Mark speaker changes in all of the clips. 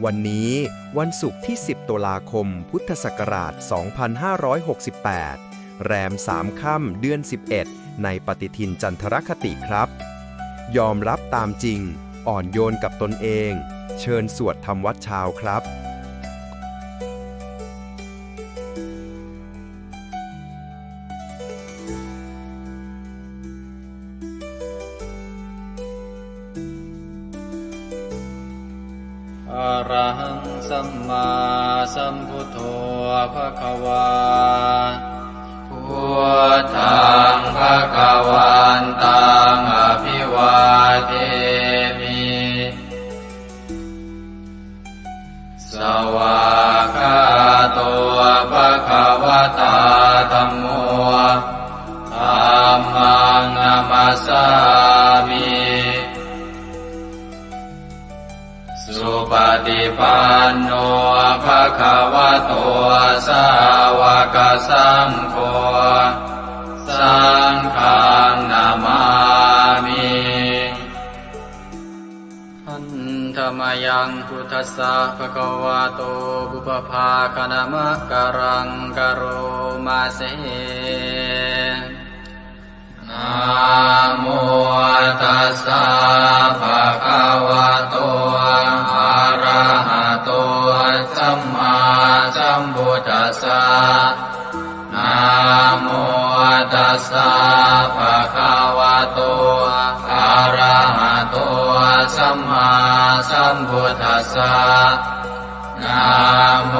Speaker 1: วันนี้วันศุกร์ที่ 10 ตุลาคม พุทธศักราช 2568 แรม 3 ค่ำ เดือน 11 ในปฏิทินจันทรคติครับ ยอมรับตามจริง อ่อนโยนกับตนเอง เชิญสวดทำวัดเช้าครับ
Speaker 2: อะระหังสัมมาสัมพุทโธภควาพุทธังภควันตังอภิวาเทมิสวากขาโตภควตาธัมโมธัมมังนัมสสามิสุปฏิปันโนภะคะวะโตสาวกสังโฆสังฆังนามามิหันธรรมยังพุทธัสสะภะคะวะโตบุพภาคณมะกะรังกะโรมาเสนะโมตัสสะภะคะวะโตอะระหะโตสัมมาสัมพุทธัสสะนะโมตัสสะภะคะวะโตอะระหะโตสัมมาสัมพุทธัสสะนะโม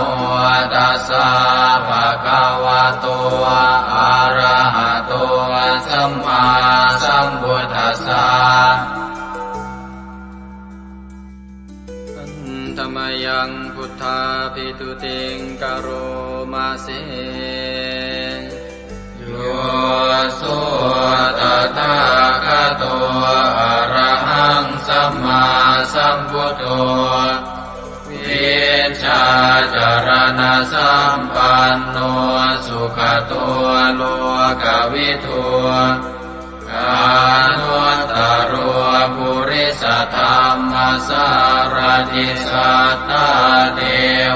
Speaker 2: ตัสสะภะคะวะโตอะระหะโตสัมมาสัมพุทธัสสะธรรมยังพุทธาภิตุติงกโรมาเสโยโสตถาคโตอะระหังสัมมาสัมพุทโธวิชาจารณะสัมปันโนสุขโตโลกวิทูกานุตตโรปุริสธรรมสารติสัทธาเท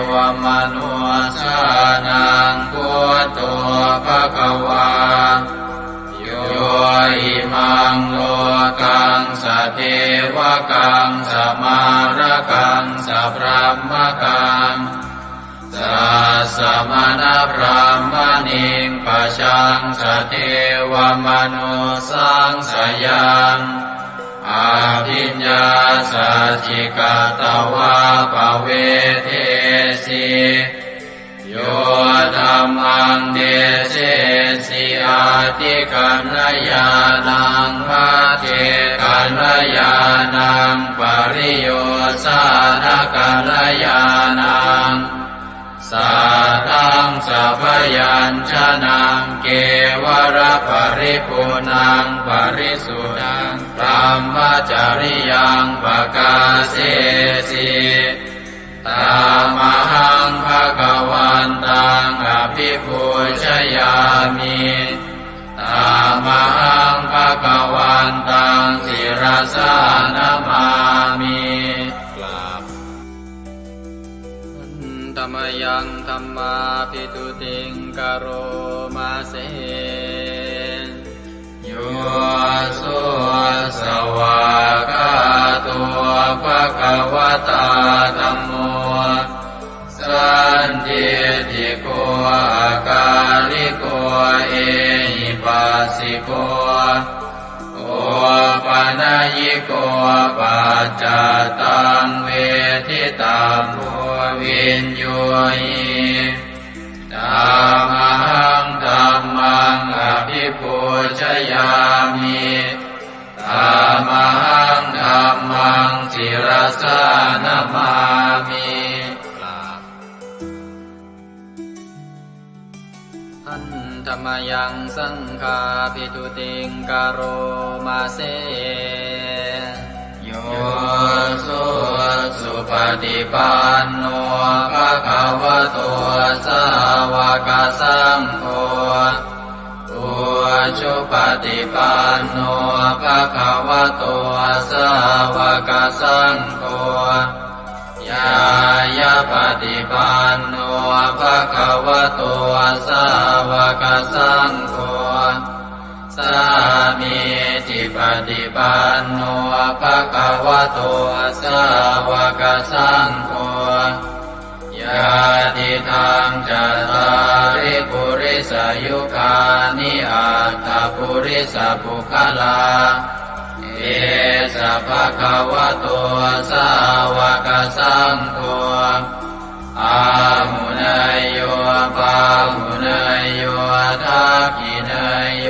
Speaker 2: วมนุสสานังพุทโธภควาโยอิมังโลกังสเทวกังสมารกังสพรหมกังสัสสมณพรหมณิงปะชังสเทวมนุสังสยังอาภิญญาสัจจิกตวาปเวเทสีโยธัมมังเดเสสิอาติกัณญาณังมาเทกัณญาณังปริโยสานกัณญาณังสัทธังสัพยัญชนะเกวรปริปุณังปริสุทธังธรรมจริยังปกาเสสิตามหังภควันตังอภิปูชยามิตามหังภควันตังศิรสานามามิธรรมยังธัมมาภิตุติงกโรมาเสโยโสสวากขาโตภควตาธัมโมสันติติโกอาการิโกเอหิปัสสิโกโอปนยิโกปัจจตังเวทิตาโพวินโยหิธัมมังธัมมังอภิปูชยามิธัมมังธัมมังศิรสานามามิหันธรรมยังสังฆาภิตุติงกโรมาเสโยโสสุปฏิปันโนภะคะวะโตสาวกสังโฆอุชุปฏิปันโนภะคะวะโต สาวกสังโฆยายาปฏิปันโนภะคะวะโตสาวกสังโฆสามีจิปฏิปันโนภะคะวะโตสาวกสังโฆยาติทางจัตตาริปุริสยุคานิอัตถปุริสปุคลาเอสะภะคะวะโตสาวกสังโฆอาหุนายโยปาหุนายโยทักขินายโย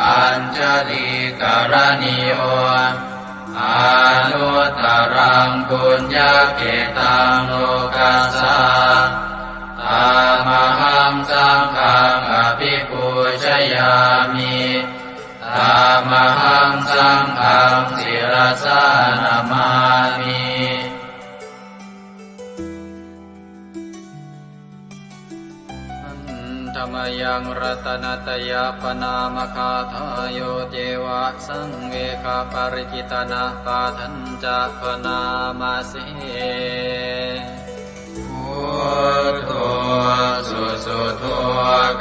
Speaker 2: อัญชลีกรณิโยอนุตตรังปุญญเกตังโลกัสสะตามหังสังฆังอภิปูชยามิตามหังสังฆังศิรสานามามิธรรมยังรัตนตยปนามคาทายโยเจวะสังเวคาปริจิตนาปาทัญจะปนามาสิพุทโธสุสุโธ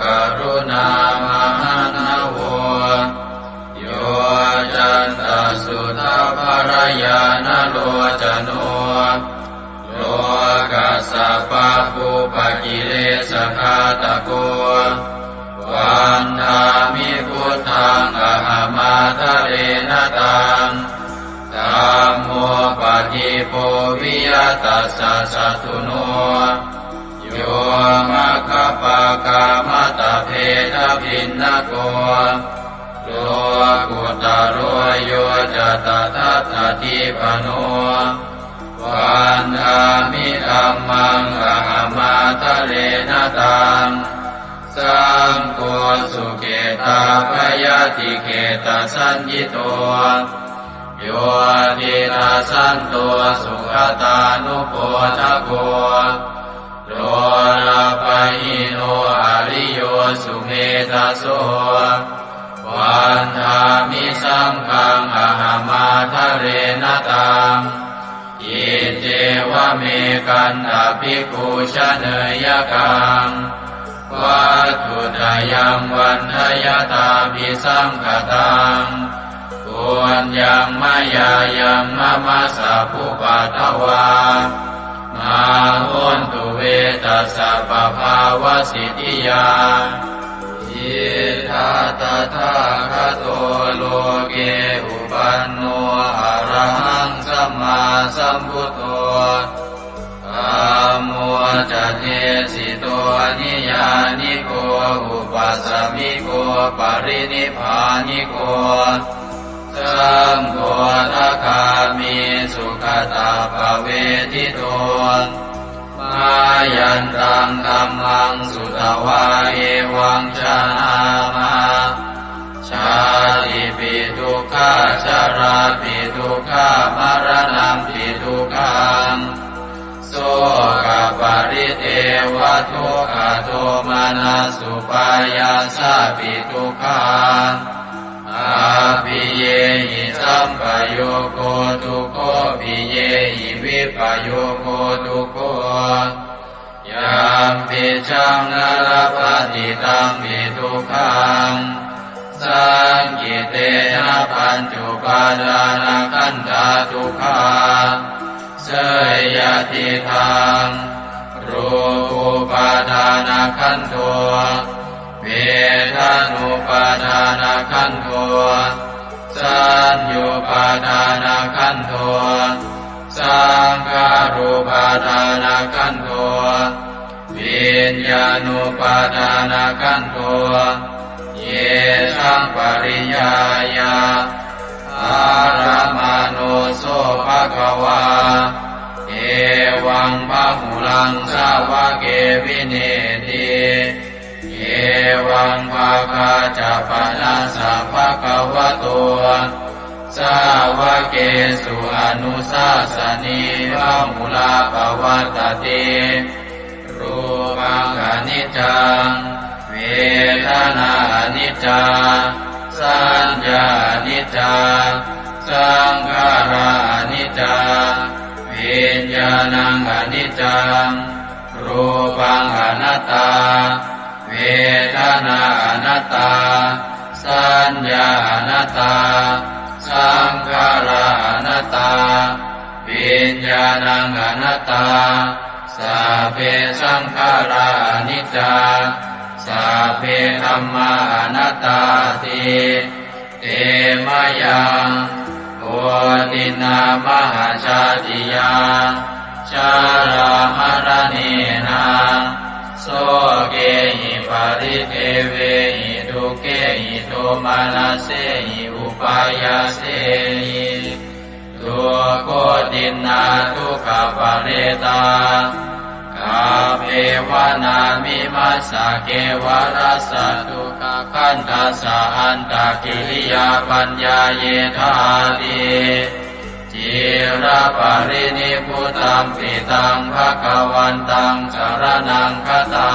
Speaker 2: กรุณามหานโวโยจันตสุทาภรยานโลจโนโลกัสสะปะปุปกิเลสขาตะโกวันธามิพุทธังอหมาทะเรนตังธัมโมปฏิโพวิยตัสสะสัตถุโนโยมะคปปะกามตะเพทพินนโกโลกุตโรโยจะตถาคติปโนวันธามิธัมมังอหมาทะเรนตังสังโฆสุเกตาภยติเกตสัญญิโตโยตินาสันโตสุขตานุโปทโกโลนาปหิโนอริโยสุเมธาโสวันธามิสังฆังอหมาทะเรนตังอิเจวะเมกันตภิกขุชเนยกังวัตถุตยังวันทยตาภิสังคตังปุญญังมายายังมะมะสะภุปัตถวามาหุนตุเวตัสสะปะภาวะสิทธิยาอิทัตถาคโตโลเกอุปันโนอะระหังสัมมาสัมพุทโธธัมโมจะเทสิโตนิยานิโกอุปัสสมิโกปรินิพพานิโกสังโฆทัคามิสุขตาภเวทิโตมายันตังธัมมังสุตวาเอวังชนามาชาติปิทุกขาชาราปิทุกขามรณะปิทุกขังโสกปริเทวทุกขโทมานัสสุปายาสาปิทุกขังอาภิเยหิสัมปโยโคทุกโขภิเยหิวิปโยโคทุกโขยามปิชังนรปฏิตังปิทุกขังสังกิเตนะปัญจุปาทานขันธาทุกขาเสยยติทังรูปุปาทานขันโทเวทานุปาทานขันโทสัญญูปาทานขันโทสังขารุปาทานขันโทวิญญาณุปาทานขันโทเยสังปริยายาอารมาโนโสภะคะวาเอวังพะหุลังสาวะเกวิเนติเอวังภาคาจะปนะสัพพะคะวะโตสาวะเกสุอนุสาสนีพะหุลาภวัตติรูปังอนิจจังเวทนาอนิจจาสัญญาอนิจจา สังขารานิจจาวิญญาณังอนิจจังรูปังอนัตตาเวทนาอนัตตาสัญญาอนัตตาสังขาราอนัตตาวิญญาณังอนัตตาสัพเพสังขารานิจจาสัพเพธัมมาอนัตตาติเตมะยังโอตินามหาชาติยาชารามรณีนาโสเกหิปาริเทเวหิทุเกหิโทมานาเสหิอุปายาเสหิทุกโคตินาทุกขปะเรตากาเปวานามิมัสสะเกวรัสสะทุกขคันทัสสะอันตะกิริยาปัญญาเยธาติจิระปะรินิพพุตัมปิตังภคะวันตังสรณังคตา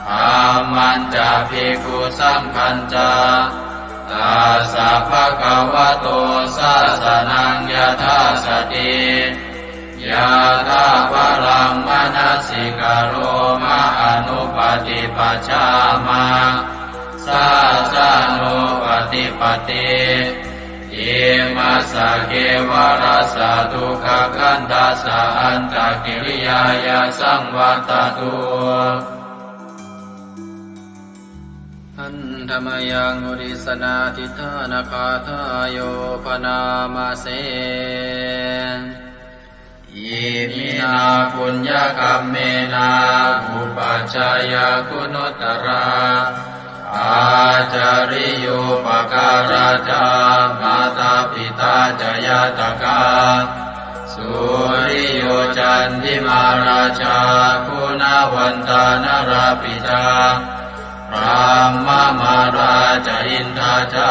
Speaker 2: ธัมมันจะภิกขุสังฆัญจาตัสสะภะคะวะโตสาสนังยถาสติยะถาปรังมนัสสิกโรมะอนุปติปัชฌามาสาสะโนปฏิปติอิมัสสะเกวรัสสะทุกขคันทัสสะอันตะกิริยายาสังวัตตุอันธรรมยังอุริสนาทิฏฐานาคาทายโยปนามาเสอิมินาปุญญกัมเมนาอุปัชฌายาคุณุตตราอาจาริโยปการาจามาตาปิตาจยาตกาสุริโยจันทิมาราชาคุณาวันตานราปิตาพระมมาราชอินทราชา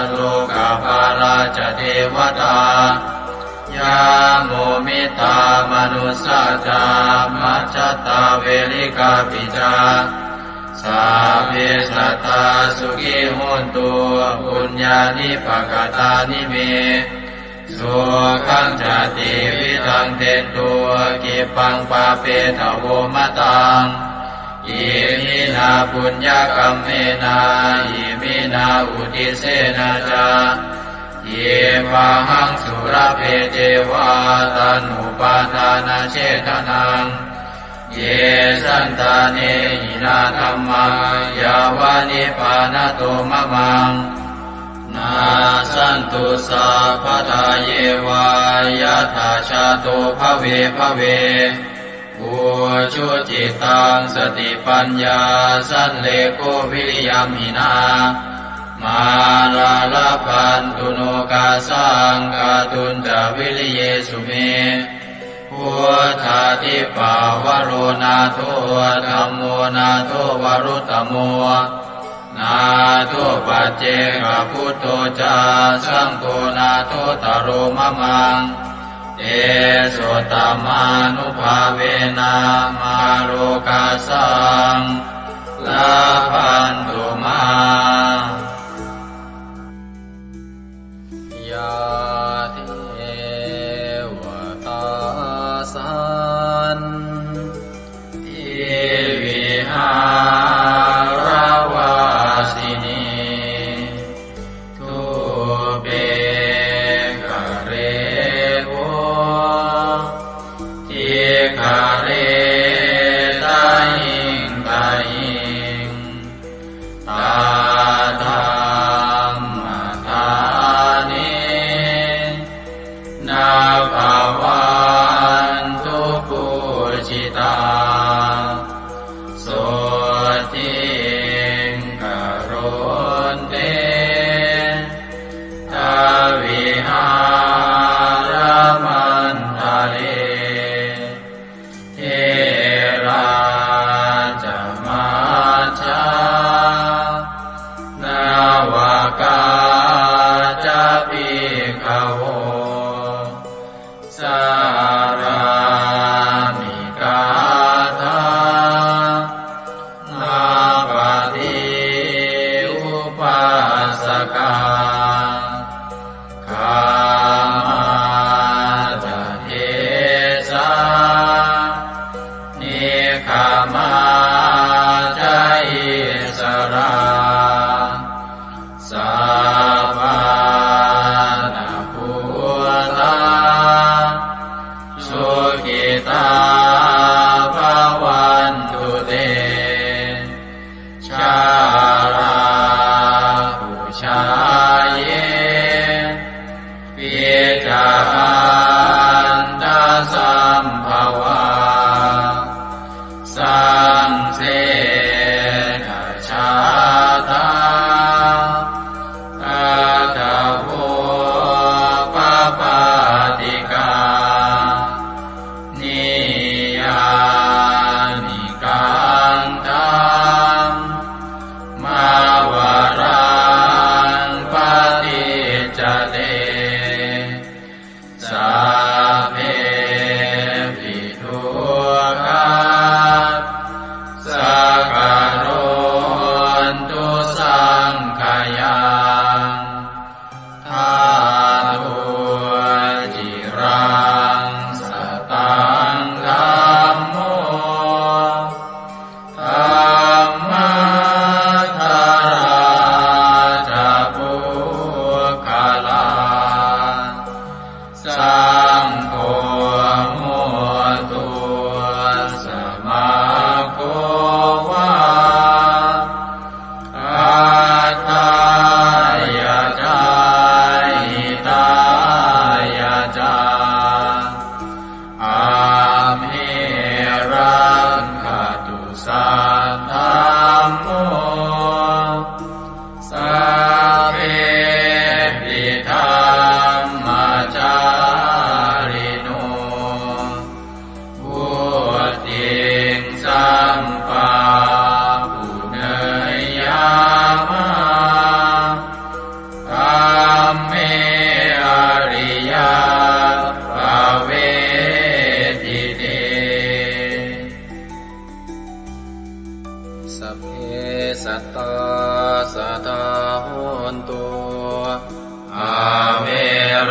Speaker 2: โลกาภาราชเทวตายาโมมิตามนุสสาจามัจจตาเวริกาปิจาสาเพสัตตาสุขิโหนตุปุญญานิปกตานิเมสุขังจติวิทังเตตัวกิปังปาเปตโวมตังอิมินาปุญญกัมเมนาอิมินาอุทิเสนาจาเยวะหังสุรเพเจวะตันุปาทานาเชตนังเยสันตาเนหินาธัมมายาวานิปานโตมะมังนาสันตุสัพพทาเยวายะถาชาโตภเวภเวอุชุจิตังสติปัญญาสันเลโกวิริยมหินามาลาลาพันตุโนกาสังกาตุนจาวิริเยสุเมพุทธาทิปาวโรนาโทธัมโมนาโทวรุตตโมนาโทปัจเจกพุทโธจาสังโฆนาโทตโรมะมังเอโสตมานุภาเวนะมาโลกาสังลาพันตุมายาเทวตาสันติวิหารวาสินีทุเปกเรโวทิคาเรตาหิงตาหิงตาธรรมธานินาภาวันตุปุจิตาโสติงกโรนเตทาวิหารมันทะเลเทราจมาชานาวากาจะภิกขโวสารามิกาธานาปฏิอุปัสสกาขั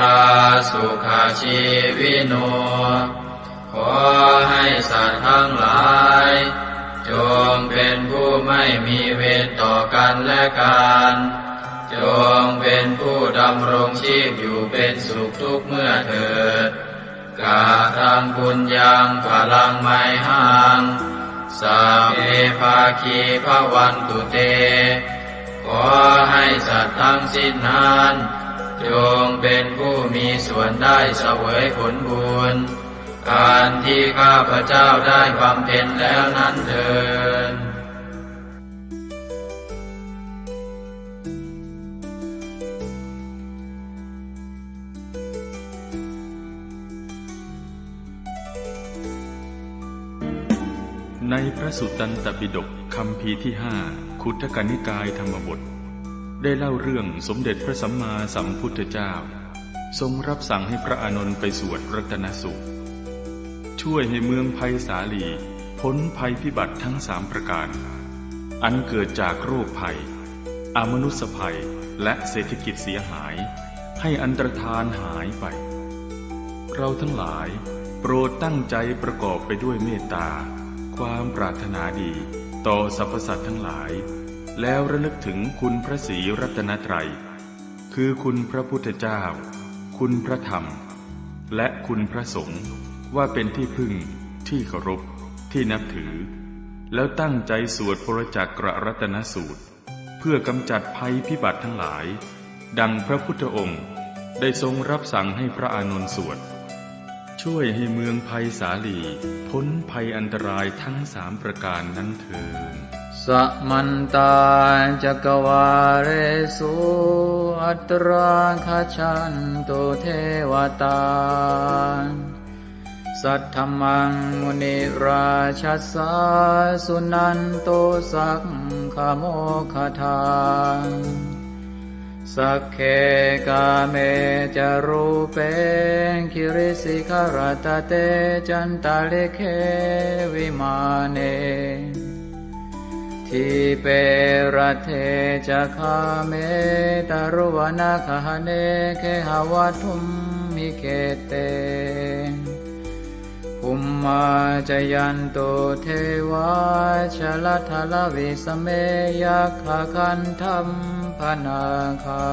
Speaker 2: ราสุขาชีวิโนขอให้สัตว์ทั้งหลายจงเป็นผู้ไม่มีเวรต่อกันและกันจงเป็นผู้ดำรงชีพอยู่เป็นสุขทุกเมื่อเถิดกาทังบุญยังพลังไมหังสัพเพภาคีภวันตุเตขอให้สัตว์ทั้งสิ้นนั้นจงเป็นผู้มีส่วนได้เสวยผลบุญอันที่ข้าพเจ้าได้บำเพ็ญแล้วนั้นเถิด
Speaker 3: ในพระสุตตันตปิฎกคัมภีร์ที่5 คุตทกนิกายธรรมบทได้เล่าเรื่องสมเด็จพระสัมมาสัมพุทธเจ้าทรงรับสั่งให้พระอานนท์ไปสวดรัตนสูตรช่วยให้เมืองไผ่สาลีพ้นภัยพิบัติทั้ง3ประการอันเกิดจากโรคภัยอมนุษยภัยและเศรษฐกิจเสียหายให้อันตรธานหายไปเราทั้งหลายโปรดตั้งใจประกอบไปด้วยเมตตาความปรารถนาดีต่อสรรพสัตว์ทั้งหลายแล้วระลึกถึงคุณพระศรีรัตนตรัยคือคุณพระพุทธเจ้าคุณพระธรรมและคุณพระสงฆ์ว่าเป็นที่พึ่งที่เคารพที่นับถือแล้วตั้งใจสวดพระจักรรัตนสูตรเพื่อกำจัดภัยพิบัติทั้งหลายดังพระพุทธองค์ได้ทรงรับสั่งให้พระอานนท์สวดช่วยให้เมืองไผ่สาลีพ้นภัยอันตรายทั้ง3ประการนั้นเถิด
Speaker 2: สมันตาจักวาเรสุอัตราคชันตุเทวตาสัทธมังมุนิราชัสสาสุนันโตสักขโมคทาสักเคกาเมจารูเปคิริสิขรตเตจันตาเลเควิมาเนทิเปรัเทจะคาเมตารุวนาคหเนเคหวัตุมมิเกเตภูมิมาจยันโตเทวาชลทลวิสเมยัคขคันธัมพนาคา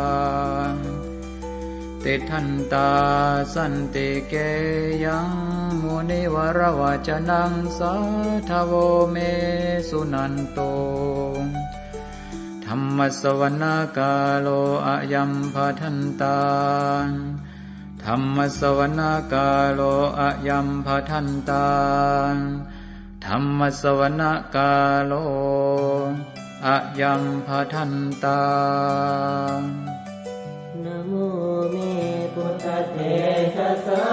Speaker 2: ติทันตาสันติเกยังมุนิวรวจนังสัทธโวเมสุนันโตธัมมสวนาคาโลอะยัมภทันตาธัมมสวนาคาโลอะยัมภทันตาธัมมสวนาคาโลอะยัมภทันตา
Speaker 4: นะโมเมพุทธเถชะสา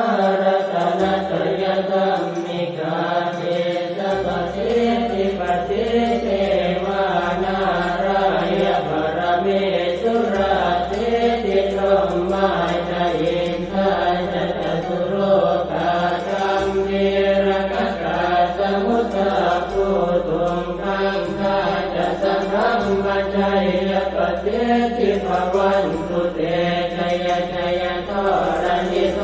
Speaker 4: รตนะตยธัมมิกาเทสะปะเทติปะเทเทวานารายะปรเมสุราเทติธรรมาจายินทาจัตตุโรกาธัมเมระกะกาสมุทธาภูตุงคังคาจะสังฆัมมัจจยปะเทติภวันตุเตชัยชัยทรณิท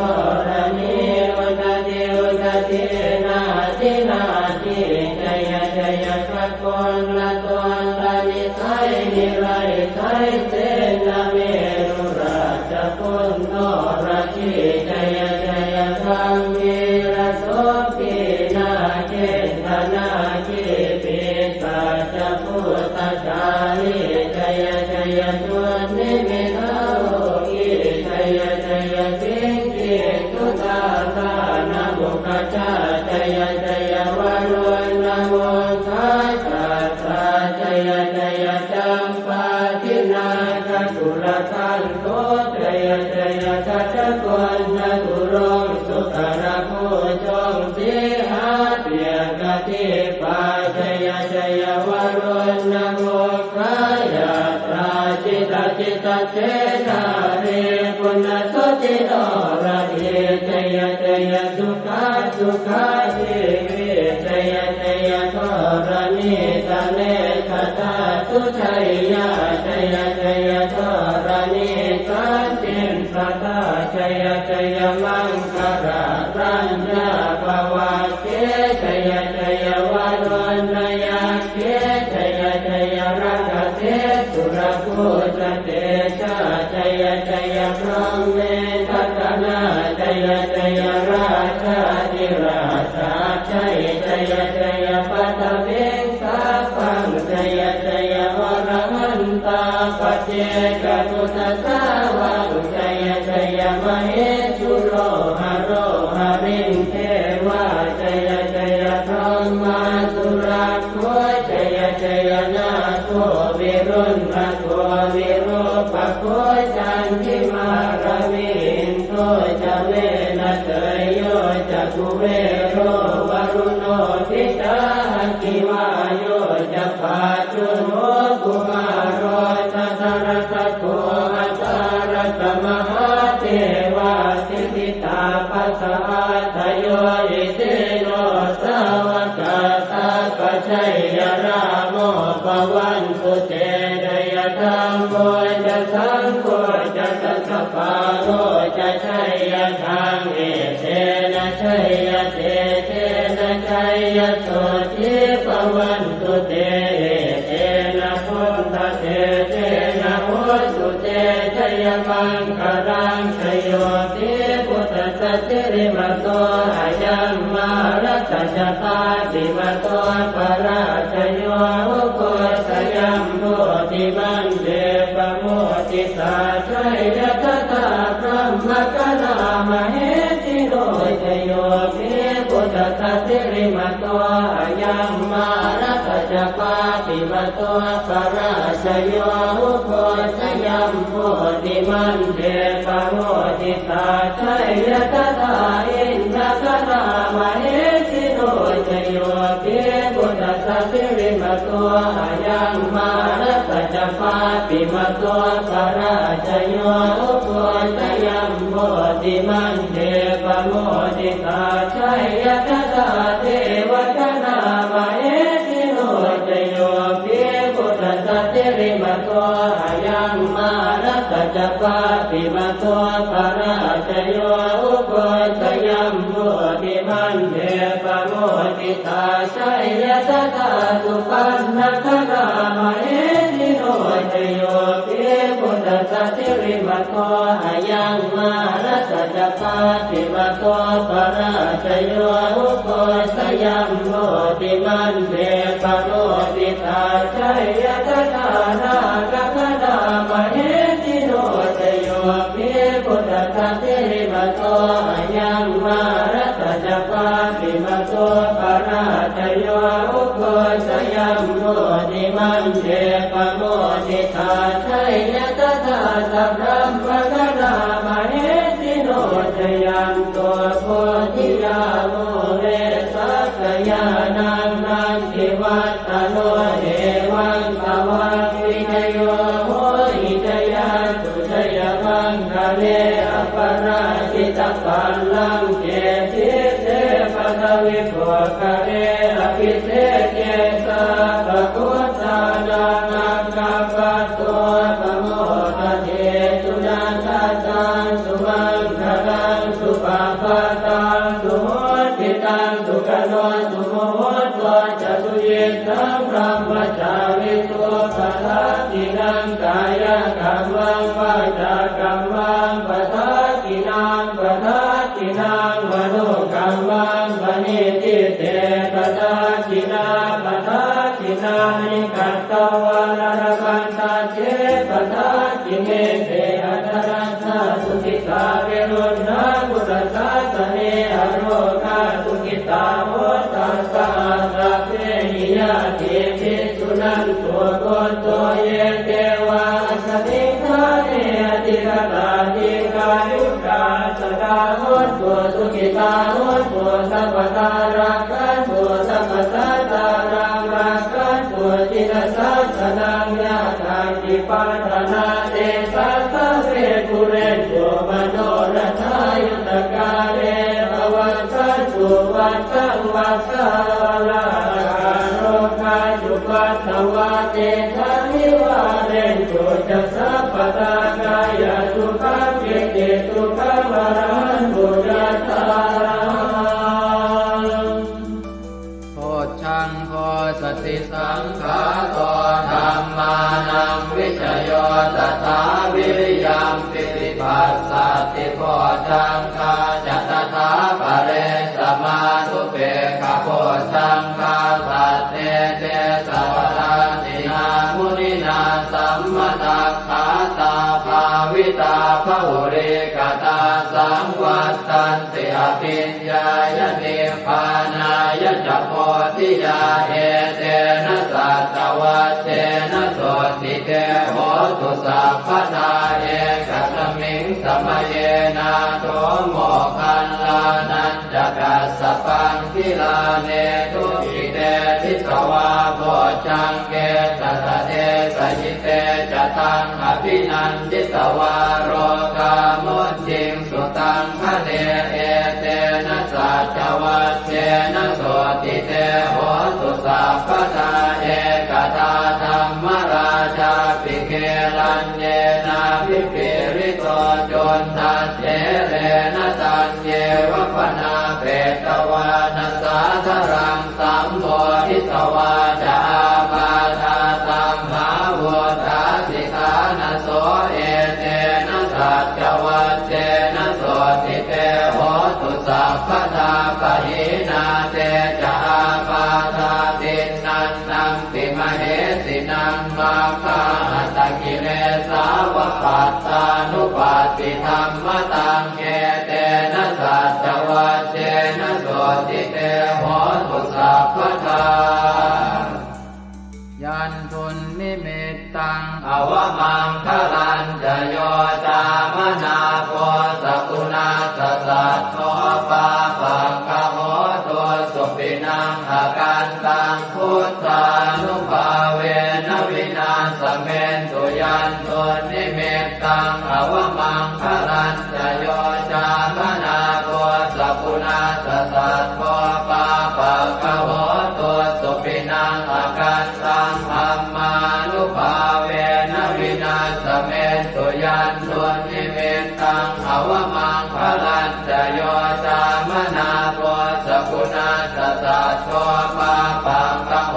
Speaker 4: รณิอุตติอุตตินาทินาทิชัยชัยสักคนละตนละนิสัยนิไรไทยเสนาเมรุราชพุนโนราชิชัยชัยธรรมิระโสปินาเกตนาคิปิสัจพุทธจาริชัยชัยตุนิมิตาโลกิชัยชัยสิงคิตุตาตานะบุคจาชัยชัยวารุณโมทัสสะชัยชัยจัมปาทินาคตุลทันโตชัยชัยทัจกวนจตุรงสุขระโพจงสิหาเปียกติปาชัยชัยวารุณโมคายาตราจิตจิตเจนาเรปุณสติโนระเทชัยชัยสุขาสุขาทิวิชัยชัยทรณิตาเนคตาสุชัยยาชัยชัยทรณิสันติสัตตาชัย มังคารารัญญาภวะเกชยชยวารุณยาเกชยชยรักเทสุรภูตเตชะชยชยพรหมเมทัตนาชยชยราชาธิราชาชัยชยชยปัตเวงสาพังชยชยวรมันตาปเจกตุตสาวังชยชยมเหสุโรหโรหริงเทวาชยชยพรหมาสุรักโขชยชยนาโควิรุณโควิโรปโคจันทิมารวินโทจะเวนะเตยโยจะกุเวโรวรุโนทิตาคิวาโยจะปาจุโนกุมารโรตัสรตโกอัสรตมหาเทวาสิทธิตาปัสสะทโยอิเตโนสาวกตาปชัยยราโมปวันตุเตเดยธรรมโมจะสังโฆจะสัสปาโลจะชัยยทางเอเทนะชัยยเตเทนะชัยยโสทิปวันตุเตเทนะพุทธเตเทนะโหตุเตชัยมังคารังชโยติพุทธสัจจิริมโตอายัมมารัตจตาติมโตปราชโยโกสยัมโพธิมันเดปโมติสาชัยยตถาพระมกนามเหติโรชโยติพุทธสัจจิริมโตอายัมมารัตจปาติมโตปราชโยโกสยัมโพธิมันเดปโมติสาชัยยตถาอินทกนามเหติโรชโยติพุทธสัจจิริมโตอายังมารัตจปาติมโตปราชโยโกสยัมโพธิมันเดปโมติสาชัยยตถาเทวกนามเหติโรชโยติพุทธสัจจิริมโตอายังมารัตจปาติมโตปราชโยโกสยัมโพธิมันเดปโมติสาชัยยตถาสุปันนครามเหติโรชโยติพุทธสัจจิริมโตอายังมารัตจปาติมโตปราชโยโกสยัมโพธิมันเดปโมติสาชัยยตถานาคคณามเหติโรชโยติพุทธสัจจิริมโตอายังมารัตจปาติมโตปราชโยโกสยัมโพธิมันเดปโมติสาชัยยตถาสัพพะมกนามเหติโรชยันโตโพธิยาโมเรสักยานังนันทิวัตตโนเดวังภวังวิจโยโหหิจยาตุชยมังคะเลอปราชิตปัลลังเกติเสปทวิโภคะเรอภิเศษเกสาภพุทธานานังกัปปะโตปโมทะเทสุนันทตังสุมังคลังสุปาปะตังสุโหติตังสุขโนสุโมโหตัวจะสุเยสังพรหมจาริตุปัฏฐาตินังกายกัมมังวาจากัมมังปัฏฐาตินังปัฏฐาตินังมโนกัมมังปณิทิเตปัฏฐาตินาปัฏฐาตินานิกัตตวานรกันตาเจปัฏฐาติเมเตอัตรัสสะสุขิตาเวรุณาพุทธศาสเนอโรคาสุขิตาโหตัสสะสัพเพหิยาติภิกขุนันตัวโกโตเยเทวาสมิทาเนอติรตาติกายุกาสดาโหตัวสุขิตาโหตัวสัพพตารักขันตัวสัพพสัตตารังรักขันตัวจิตสัสนังยาทาติปัฏนาเตสัสสะเวกุเรนโยมโนรัทายุตกาเลภวัตสันตุวัตสังวัสสะลาโรคาจุปัสสวะเตทันนิวาเรนโตจัสสะปะตากายสุขังเกเตสุขังวรหันตุ ยัตตารัง
Speaker 2: โพชังโพสติสังขาโตธัมมานังวิชโยตถาวิริยัมปิติปัสสติโพชังคาจัตถาปะเรสมาธุเปขโพชังคาสัตเตเตสวะราตินามุนินาสัมมตัคขาตาภาวิตาภุริกตาสังวัตตันติอภิญญายนิพพานายจักโพธิยาเอเตนะสัตวัตเตนะโสติเตโหตุสัพพทาเอกสมิงสมเยนาโตโมคันลานันจกัสสปังคิลาเนตุอิเตทิสวาโพชังเกตตะเตสยิเตจตังอภินันทิสวาโรกามุจิงสุตังคะเนเอเตนะสัจวัตเตนะโสติเตโหตุสัพพทาเอกตาธัมมราชาปิเกลันเยนาภิปิริโตจนทัสเถเรนะตัญเยวะปนาเปตวานัสสาธรังสัมโพธิสวาจาปาทาตัมหาวุฒาสิทานะโสเอเตนะสัจวัตเตนะโสติเตโหตุสัพพทาปะหินาเตจาปาทาตินันนังติมเหสินังมาคาตะกิเลสาวะปัตตานุปัสสิธรรมตังเอเตนะสัจวัตเตนะโสติเตโหตุสัพพทายันทุนนิมิตตังอวมังคลันจะโยจามนาโพสกุณาสสัตโตปาปังกโหตัวสุปินังอาการตังพุทธานุภาเวนวินาสเมนตุยันทุนนิมิตตังอวมังคลันจะโยจามนาโพสกุณาสสัตโตปาปังกโหตัวสุปินังอาการตังธรรมานุภาเวนวินาสเมนตุยันตุนิมิตตังอวมังคลันจะโยจามนาโพสกุณาสสัตโตปาปังกโห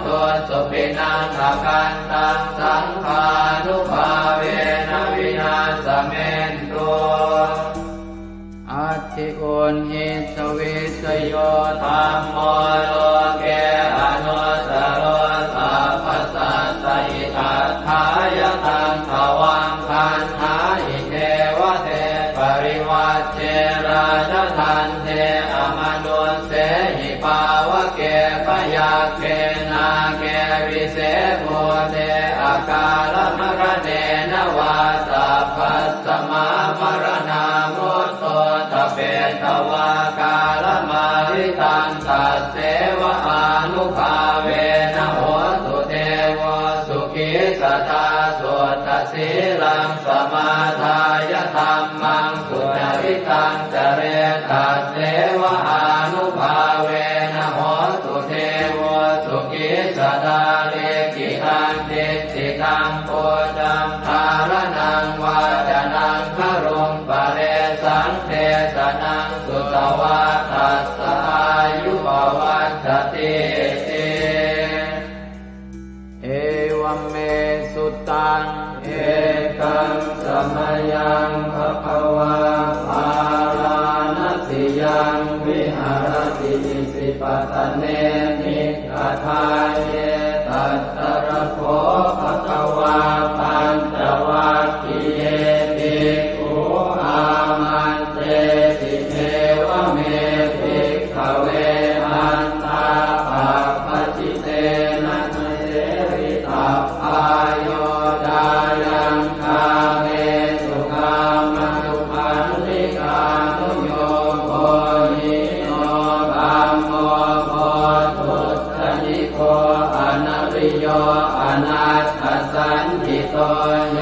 Speaker 2: ตัวสุปินังอาการตังสังฆานุภาเวนวินาสเมนตุอัตถิโอนหิสวิสโยธัมโมโลเกอนุสโรสัพพสัตตหิตัฏฐายตังภวังคันหาหิเทวเทปริวัชเชราชทันเทอมนุสเสหิปาวะเกปยาเกนาเกวิเศโมเทอากาลมรเนนวาสัพพัสสมามรณามุตโตตเปตวากาลมาริตังตัสเสวะอานุภาเวนะโหตุเทวสุขิสตาสุตสีลังสมาทายธัมมังสุจริตังจเรตัสเสวะอานุภาเวนะโหตุเทวสุขิสตาเลกิตังติติตังโพจังภารนังวาจนังครุงปะเรสังเทสนังสุตวาทัสสะอายุภวัฏติเอวเมสุตังเอกังสมยังภควาภาลานัสสิยังวิหารติสิปตเนนิกทาเยตัตตระโภภควาปัญจวัคคีเยภิกขุอามันเตติเทวเมภิกขเวหันตาปัปปจิเตนะเสริตัพพายโยดายังคาเมสุขามนุพันธิกานุโยโภหิโนธัมโมโพธุตนิโกอนัริโยอนัตถสันติโตโย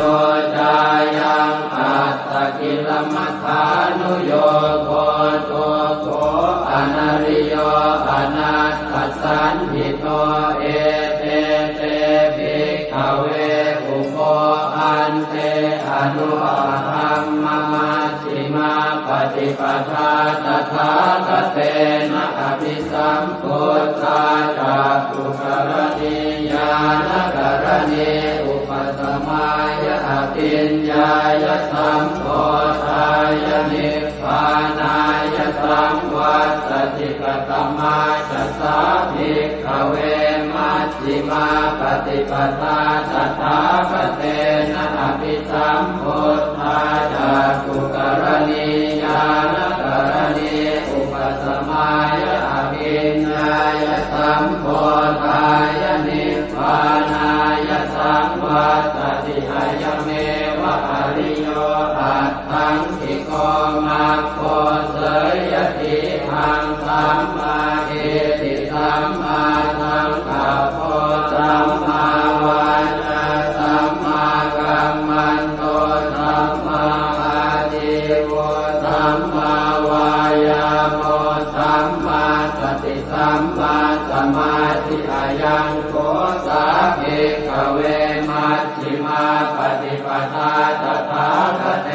Speaker 2: จายังอัตตกิลมัฏฐานุโยโกตุโกอนัริโย ฏิปทาตถาคเตนะอภิสัมพุทธาจักขุกรณีญาณกรณีอุปสมัยอภิญญายสัมโพธายนิพพานายสัมวัตติกตมาจัสสาภิกขเวมัชฌิมาปฏิปทาตถาคเตนะอภิสัมพุทธาจักขุกรณีญาณกรณีอุปสมัยอภิญญายสัมโพธายนิพพานายสัมวัตติอายเมวะอริโยอัตถังคิโกมัคโคเสยติหังสัมมาเอติสัมมาสังกัปโปสัมมาวาจาสัมมากัมมันโตสัมมาอาชีวะสัมมาวายาโมสัมมาสติสัมมาสมาธิอายังโกสาภิกขเวมัชฌิมาปฏิปทาตถาคเต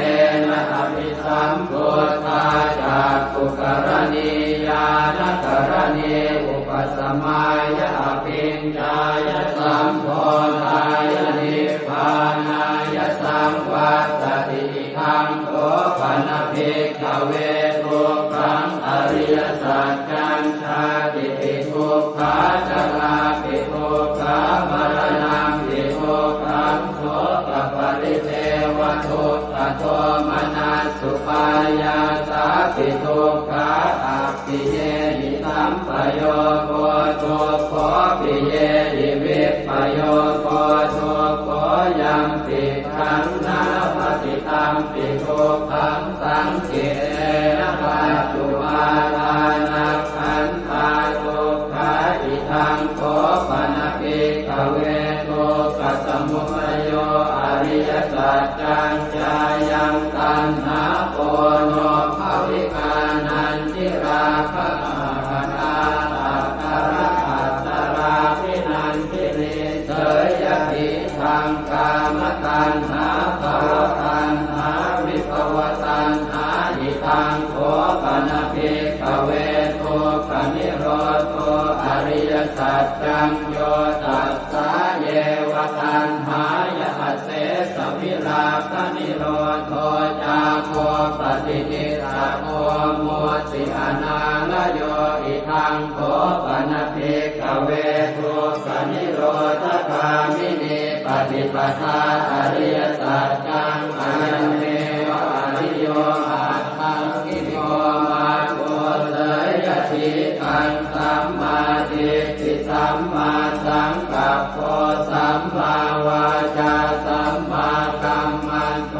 Speaker 2: นะอภิสัมพุทธาจักขุกรณีญาณกรณีอุปสมัยอภิญญายสัมโพธายนิพพานายสัมวัตติทังโสปนภิกขเวทุกขังอริยสัจจังชาติปิทุกขาชราปิทุกขามรณะปิทุกขังโสกปริเทวทุกขโทมนัสสุปายาสาปิทุกขาอัปปิเยหิสัมปโยโกทุกขปิเยหิวิปปโยโกทุกขยังปิขันนาปฏิตัมปิทุกขังสังเกนะปัจจุปาทานักขันธาทุกขาอิทังโขปนภิกขเวทุกขสมุทัยโยอริยสัจจังจายังตัณหาโกโนภวิกานันทิราคะคณาตัตตระอัตตราภินันทิริเสยติทางกามตัณหาภวตัณหาวิภวตัณหาอิทังโขปนภิกขเวทุกขนิโรธอริยสัจจังโยตัสสะเยวตัณหายะเสสวิราคะนิโรธจาโคปฏินิสสะโคโมติอนาลโยอิทังโขปนภิกขเวทุกขนิโรธคามินีปฏิปทาอริยสัจจังอายเมวะอริโยอัตถังคิโยมาโกเสยติขังสัมมาทิฏฐิสัมมาสังกัปโปสัมมาวาจาสัมมากัมมันโต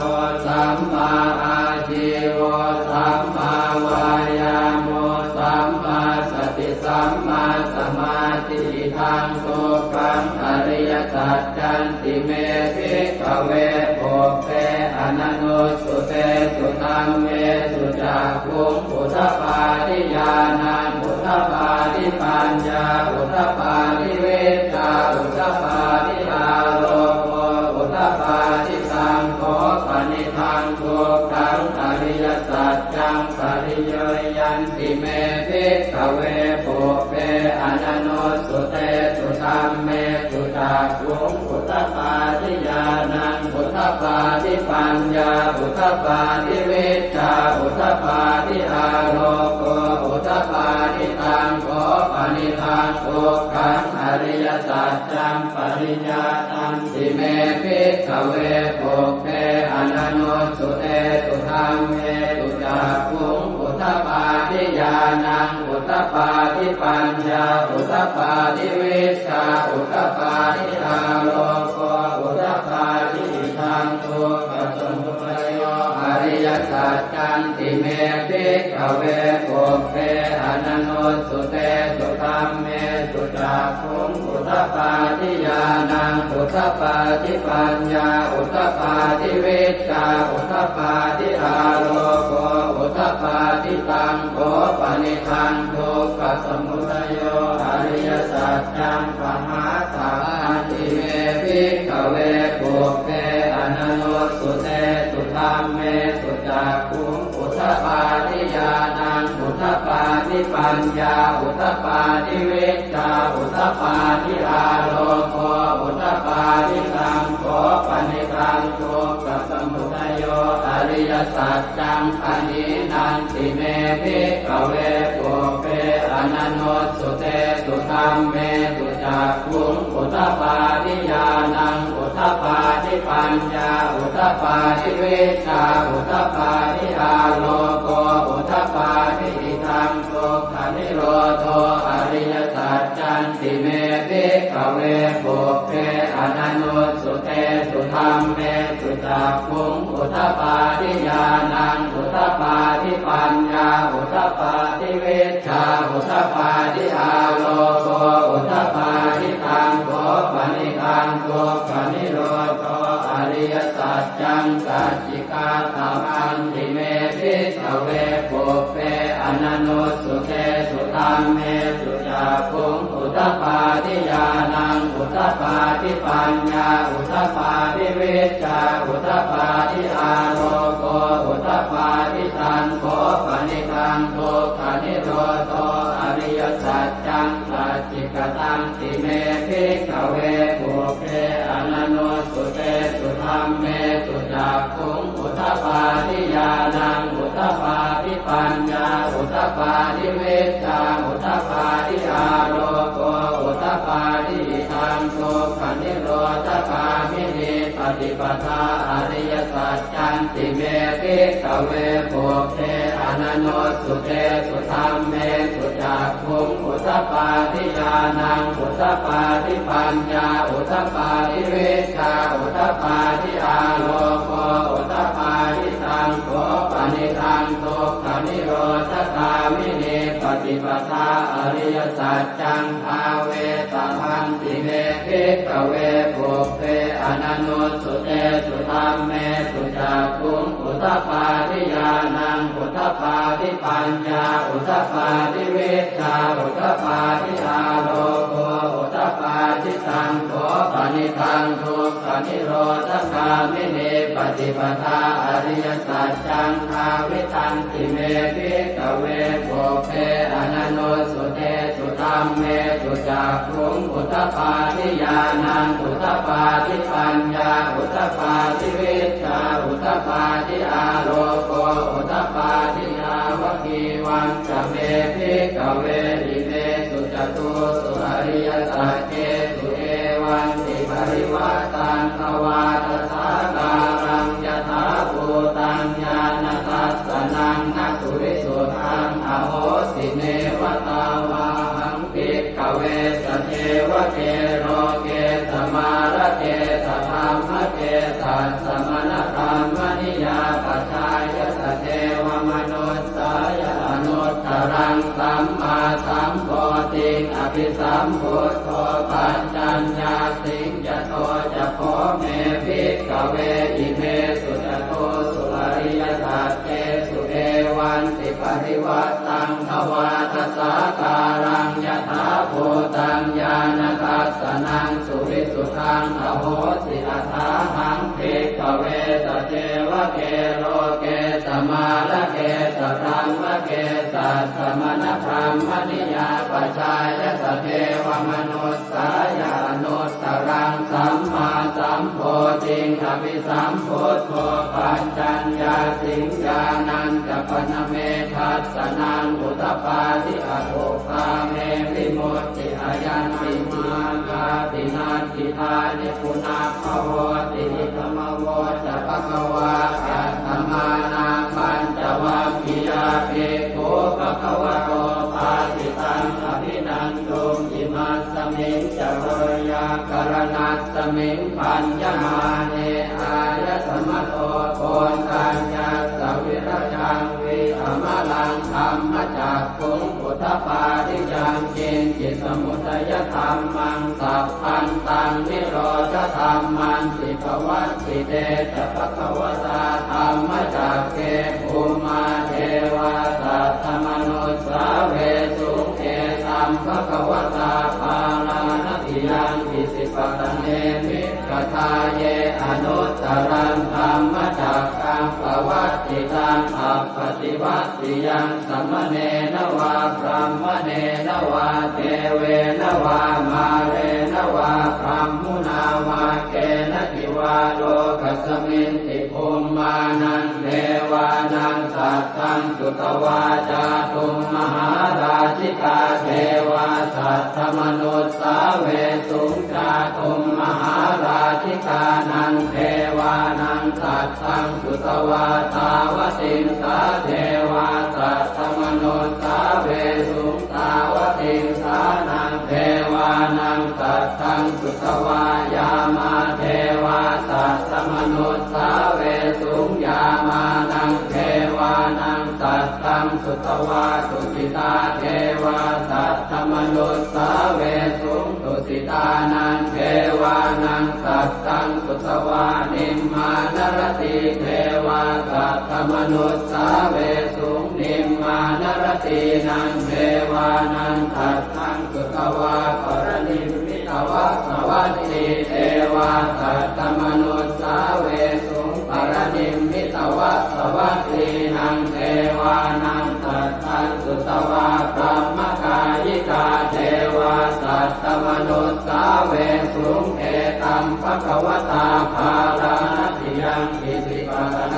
Speaker 2: สัมมาอาชีวะสัมมาวายาโมสัมมาสติสัมมาสมาธิทังทุกขังอริยสัจจันติเมภิกขเวโภเปอนันโนสุเตสุตัมเมสุจักขุงอุทธปาทิญาณังอุทธปาทิปัญญาอุทธปาทิเวชาอุทธปาทิอาโลโกอุทธปาทิสังโฆปณิทังทุกขังอริยสัจจังปริโยยันติเมภิกขเวโภเปอนันโนสุเตสุตัมเมสุจักขุงอุทธปาทิญาณังอุทธปาทิปัญญาอุทธปาทิเวชาอุทธปาทิอาโลโกอุทธปาทิตังโฆปณิทังทุกขังอริยสัจจังปริญญาตันติเมภิกขเวโภเปอนันโนสุเตสุธัมเมสุจักขุงอุทธปาทิญาณังอุทธปาทิปัญญาอุทธปาทิเวชาอุทธปาทิอาโลโกอุทธปาทิทังทุกขสมุทัยโยอริยสัจจันติเมภิกขเวโภเปอนันโนสุเตสุธัมเมสุจักขุงอุทธปาทิญาณังอุทธปาทิปัญญาอุทธปาทิเวชาอุทธปาทิอาโลโกอุทธปาทิตังโฆปณิทังทุกขสมุทัยโยอริยสัจจังปหาสังติเมภิกขเวโภเปอนันโนสุเตสุธัมเมสุจักขุงอุท ทปาทิญาณังอุทธปาทิปัญญาอุทธปาทิวิชชาอุทธปาทิอาโลโกอุทธปาทิสังโฆปณิธังโตกัสสมุทัยโยอริยสัจจังอนินันติเมภิกขเวปุเปอนันโนสุเตสุธัมเมสุจักขุงอุทธปาทิญาณังอุทธปาทิปัญญาอุทธปาทิวิชชาอุทธปาทิอาโลโกอุทธปาทิอิทังโตขันนิโรโธอริยสัจจันติเมภิกขเวปุเปอนันโนสุเตสุธัมเมสุจักขุงอุทธปาทิญาณังอุทธปาทิปัญญาอุทธปาทิวิชชาอุทธปาทิอาโลโกอุทธปาทิตังโกปณิธังโกปณิโรโธอริยสัจจังสัจจิกาตมังติเมภิกขเวปุเปอนันโนสุเตสุธัมเมสุจักขุงอุทธปาทิญาณังอุทธปาทิปัญญาอุทธปาทิวิชชาอุทธปาทิอาโลโกอุทธปาทิตังโกปณิธังโกขันนิโรโธอริยสัจจังสัจจิกตังติเมภิกขเวปุเปอนันโนสุเตสุธัมเมสุจักขุงอุทธปาทิญาณังอุทธปาทิปัญญาอุทธปาทิวิชชาอุทธปาทิอาโลโกอุทธปาทิทังโกขันนิโรธคามินีปฏิปทาอริยสัจจันติเมภิกขเวปุเปอนันโนสุเตสุธัมเมสุจักขุงอุทธปาทิญาณังอุทธปาทิปัญญาอุทธปาทิวิชชาอุทธปาทิอาโลโกอุทธปาทิตังโกปณิธังโตขันนิโรธคามินีปฏิปทาอริยสัจจังภาเวตพันติเมภิกขเวปุเปอนันโนสุเตสุธัมเมสุจักขุงอุทธปาทิญาณังอุทธปาทิปัญญาอุทธปาทิวิชชาอุทธปาทิอาโลโกอุทธปาทิตังโกปณิธังทุกขนิโรธคามินีปฏิปทาอริยสัจจังภาวิตันติเมภิกขเวปุเปอนันโนสุเตสุธัมเมสุจักขุงอุทธปาทิญาณังอุทธปาทิปัญญาอุทธปาทิวิชชาอุทธปาทิอาโลโกอุทธปาทิยาวกีวันจะเมภิกขเวอิเมสุจตุสุอริยสัจเจสุเอวันติปริวัตังภวาทสาการังยถาภูตังญาณทัสสนังนัสุริสุทังอโหสิเนวตาวาหังภิกขเวสเทวเกโรเกสมาระเกสธรรมเกสัสสมณธรรมนิยาปัจจายสเทวมนุสสายอนุตตรังสัมมาสัมโพธิอภิสัมพุทโธปัญจัญญาสิงยโตจะโพเมภิกขเวอิเมสุจโตสุอริยสัจเจสุเอวันติปริวัตตังภวาทสาการังยถาภูตังญาณทัสสนังสุวิสุทังอโหสิอัฏฐาหังภิกขเวสเทวเกโลเกสมาระเกสธรรมเกสัสสมณธรรมนิยาปัจจายสเทวมนุสสายานุตตรังสัมมาสัมโพธิอภิสัมพุทโธปัญจัญญาสิงญาณัญจปนเมทัสสนังอุทธปาทิอโภคาเมวิมุตติอายันติมาคาตินาทิธานิปุนาภโวตินิธรรมโวจะภควาอัตถมานาปัญจวัคคียาเภโคภควโตปาติตังอภินันตุอิมัสสมิงจโรยากรณัสสมิงปัญญมาเนอายสมโตโกนตัญญาสวิรจังวิธรรมลังธรรมจักขุงอุทธปาทิยังจินจิตสมุทัยธรรมังสัพพันตังนิโรธธรรมันติภวัตติเตจะภควตาธรรมจักเกภูมาเทวาสัตตมนุสสาเวสุเอตัมภควตาภาลานติยังอิสิปตเนมิกทาเยอนุตตรังธรรมจักกังภวัตติ ติตังอัปปติวัตติยังสัมมเนนวาพรหมเนนวาเทเวนวามาเรนวาพรหมุนาวาเกณทิวาโลกัสมินติภูมิมานันเทวานังสัตตังสุตวาจาตุมมหาราชิกาเทวาสัตถมนุสสาเวสุงจาตุมมหาราชิกานังเทวานังสัตตังสุตวาตาวติงสาเทวาสัตถมนุสสาเวสุงตาวติงสานังเทวานังสัตตังสุตวายามาเทวาสัตถมนุสสาเวสุงยามานังเทวานังสัตตังสุตวาตุสิตาเทวาสัตถมนุสสาเวสุงตุสิตานังเทวานังสัตตังสุตวานิมมานรติเทวาสัตถมนุสสาเวสุงนิมมานรตินังเทวานังสัตตังสุตวาปรนิมมิตวัสสวัตติเทวาสัตถมนุสสาเวสุงปรนิมมิตวัสสวัตตินังเทวานังสัตตังสุตวาพรหมกายิกาเทวาสัตถมนุสสาเวสุงเอตัมภควตาภาลานัติยังอิสิปะเน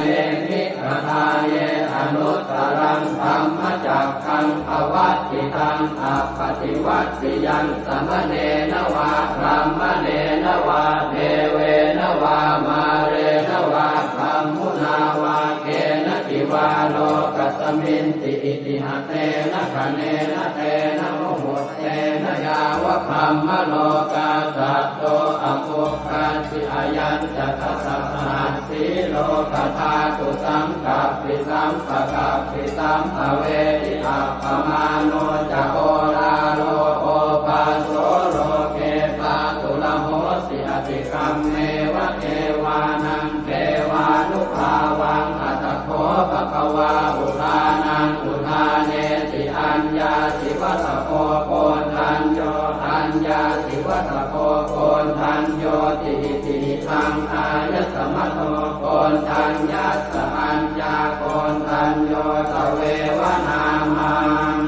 Speaker 2: มิกทาเยอนุตตรังธรรมจักขังภวัตติตังอัปปติวัตติยังสัมมเนนวาพรหมเนนวาเทเวนวามาเรนวาพรหมุนาวาเกณทิวาโลกัสมินติอิติหะเตนะคะเนนะเตนะโมโหเตนะยาวะพรหมโลกาสัตโตอโภคาสิอายัญจตัสสะหัสสีโลกธาตุสังกัปปิสัมปะกัปปิสัมภเวทิอัปปมาโนจะโอลาโลโอปาโสโลเกปาตุละโหสิอติกัมเมวะเทวานังเทวานุภาวังอัตโขภควาอุทานังอุทาเนติอัญญาสิวัตโพโกนทัญโยอัญญาสิวัตโพโกนทัญโยติติทังอายสมัตโตโกนทัญญาสอัญญาโกนทัญโยตเววนามัง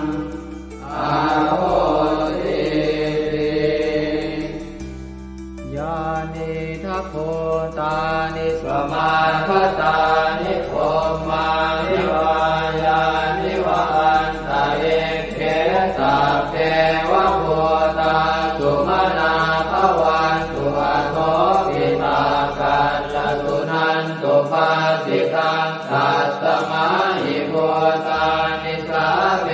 Speaker 2: อาโหติยานิทัพโพตานิสมาคตานิโภมานิวายานิวาอันตะเอเกสัพเพวะโพตาสุมานาภวันตุอะโทปิตากัลลตุนันตุปาสิตังสัตตมะหิโพตานิสาเม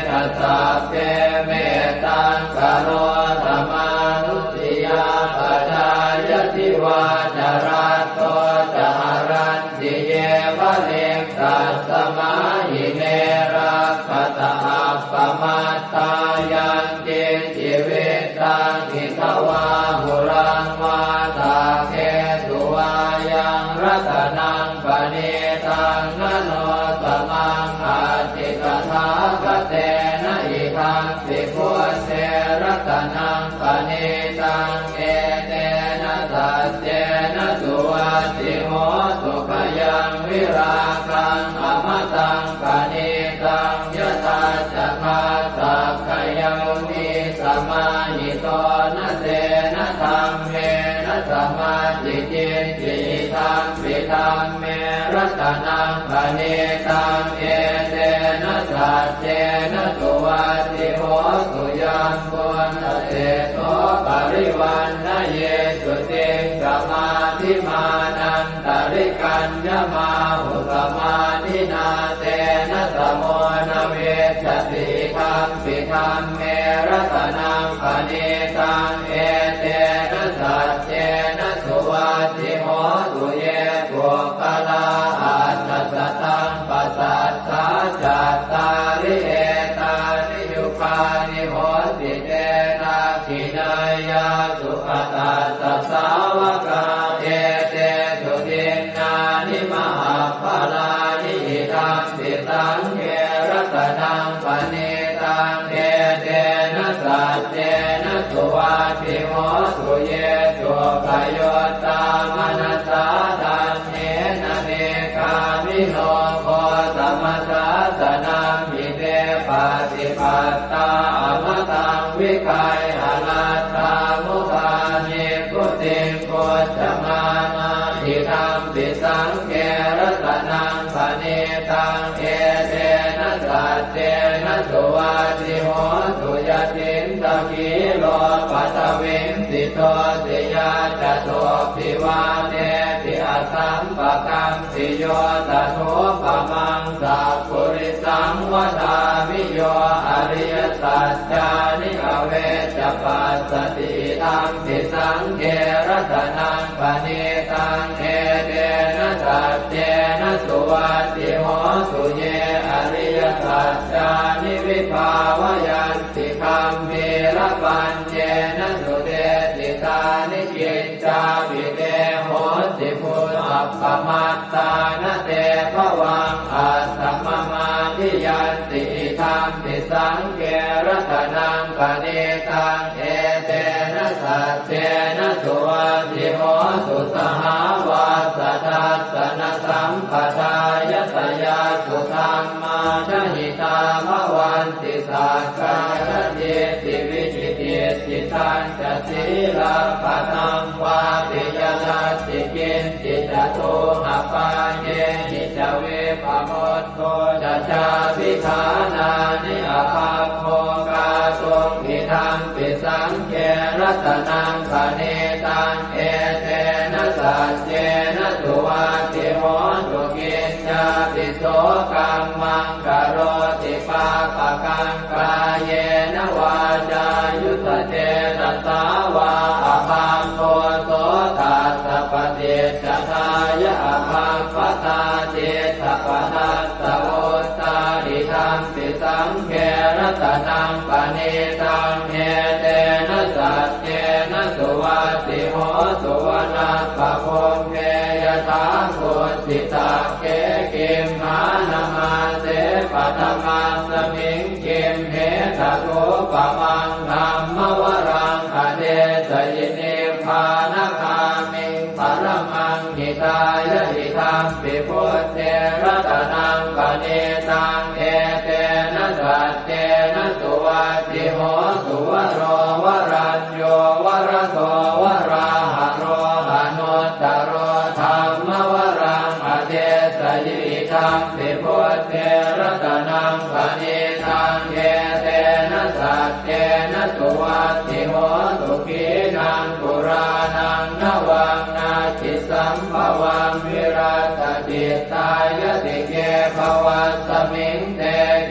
Speaker 2: ตัสสะเพเมตังกโรธรรมานุติยาปัจจายติวาจารัตโตจารันติเยวะเลกัสสมาหิเนรักขตาอัปปมัตตายังเกจิเวตังอิทวาหุรังวาตาเกตุวายังรัตนังปณิตังนโนตมังอาติกถาคเตนะอิทังปิโกเสรัตนังปณิตังเอเตนะสัจเจนะสุวัตติโหสุขยังวิราคังอมตังปณิตังยตาจักขาสักขยามิสมาหิโตนะเตนะธรรมเมนะสมาธิจิตติธัมปิธัมเมรัตนังปณิตังเอเตนะสัจเจนะสุวัตติโหสุยัมปุณณเตโสปริวันนะเยสุติสมาธิมานันตริกัญญมาหุสมาธินาเตนะสโมนะเวชติธัมปิธัมเมรัตนังปณิตังเอเตนะสัจเจนะสุวัตติโหสุเยปุคคลาอัตตสตังปัสสัทธาจัตตาริเอตานิยุคานิโหติเตนะขินายาสุขตัสสะสาวกาเอเตสุทินนานิมหาภลานิหิตังปิตังเกรัตนังปณิตังเอเตนะสัจเจนะสุวัตติโหสุเยจุกโยตามนัสสาดันเนนะเนกามิโนโค กายอาลาธามุขานิพุติโกจมานาทิธรรมปิสังเกรัตนังปณิตังเอเตนะสัจเจนะสุวัติโหตุยตินตะกิโลปัตวินสิโตสิยาจโตภิวาเนติอาสัมปะกัมสิโยตโทปะมังสัพพุริสังวทามิโยอริยสัจจานิอเวจปัสสติธรรมปิสังเกรัตนังปณิตังเอเตนะสัจเจนะสุวัติโหตุเยอริยสัจจานิวิภาวยันติคัมภีรปัญเจนะสุเตติตานิจิตจาภิเตโหติพุทธัปปมัตตานะเตภวังอัสสมมาทิยันติธรรมปิสังเกรัตนังปณิตังเอเตนะสัจเจนะสุวัติโหตุสหาวาสทัสสนสัมปทายตยาสุธรรมาชหิตาภวันติสักกายเจติวิจิติสิทันจะศีลปะทังวาปิยทัสสิกินจิตโตหปาเยหิจเวปโมทโตจะชาภิฐานานิอภาโภกาทรงอิทังปิสังเกรัตนังปณิตังเอเตนะสัจเจนะสุวัติโหตุกิจจาปิโสกัมมังกโรติปาปะกังกายเยนะวาจายุตเตนะสาวาอภาโคโสตัสสะปฏิจจทายะอภาปตาเจตปทัสสะโอตาดิธรรมปิสังเกรัตนังปณิตังเอเตนะสัจเจนะสุวัติโหตุวนาปะโคมเกยถาโคสิตาเกกิมมานามาเสปัตมังสมิงกิมเหตโตปะมังธรรมวรังอเดสยินิพพานคามิงปรมังหิตายะหิธรรมปิพุทเทรัตนังปณิตังเอเตนะสัจเจนะสุวัติโหตุวโรวรัญโยวรโตวราหะโรหะโนตโรธรรมวรังอเดสยิธรรมปิพุทเทรัตนังปณิตังเอเตนะสัจเจนะสุวัติโหตุขีนังปุรานังนวังนาจิสัมภวังวิรัตติตายติเกภวัสสมิงเต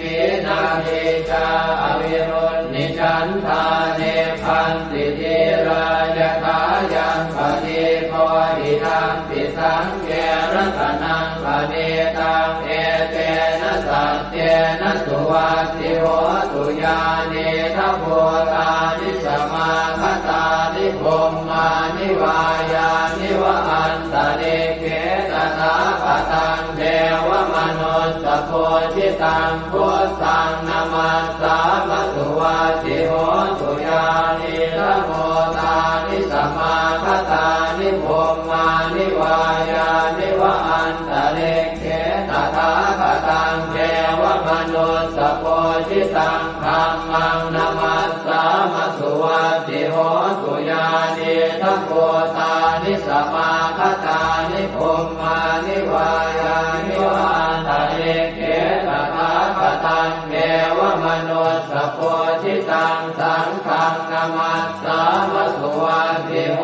Speaker 2: กีนาหิจาอวิรุณนิจันทาเนพันติจิรายถายังปฏิโพธิธรรมปิสังเกรัตนังปณิตังเอเตนะสัจเจนะสุวัติโหตุญาณิทัพโพธานิสมาคตานิพมมานิวายานิวะอันตะเนเกตถาคตังเทวมนุสสโพธิตังพุทธังนามัสสามะสุวัติโหตุญาณิทัพโพธานิสมาคตานิพมมานิวายานิวะอันตะเนเกตถาคตังเทวมนุสสโพธิตังธัมมังนามัสสามะสุวัติโหตุญาณิทัพโพธานิสมาคตานิพมมานิวายานิวะอันตะเนเกตถาคตังเทวมนุสสโพธิตังสังฆังนามัสสามะสุวัติโห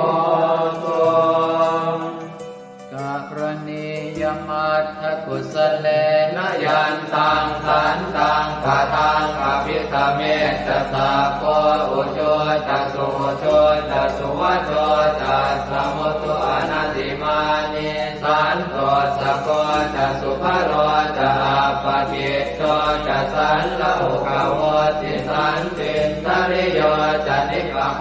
Speaker 2: ตุกักรณียมัตถกุสเลนะยันตังขันตังปะทังอภิธเมตตาโกอุโชตัสสุโชตัสสุวัโชตัสสะมุตุอนัตติมานิสันโตสะโกตัสสุภโรจะอาปะกิจโตจะสันละอุกโวติสันตินทริโยจะนิกะโค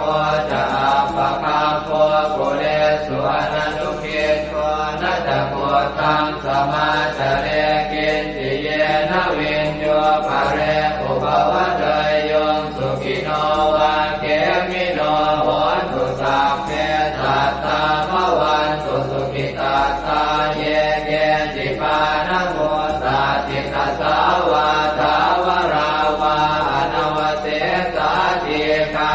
Speaker 2: จะอาปะคาโคกุเลสุอนันตุกิจโกนะจะโพธังสมาจาเรกินติเยนะวินโยภะเรอุปวะเตยโยสุขิโนวะเกมิโนโหตุสัพเพสัตตาภวันตุสุขิตาตาเยเกจิปานะโมสัจจิตาสาวาทาวราวาอนวเสสาธิกา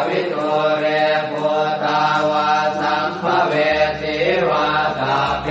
Speaker 2: วิตุเรปุตาวาสัมภเวสีวาตาเพ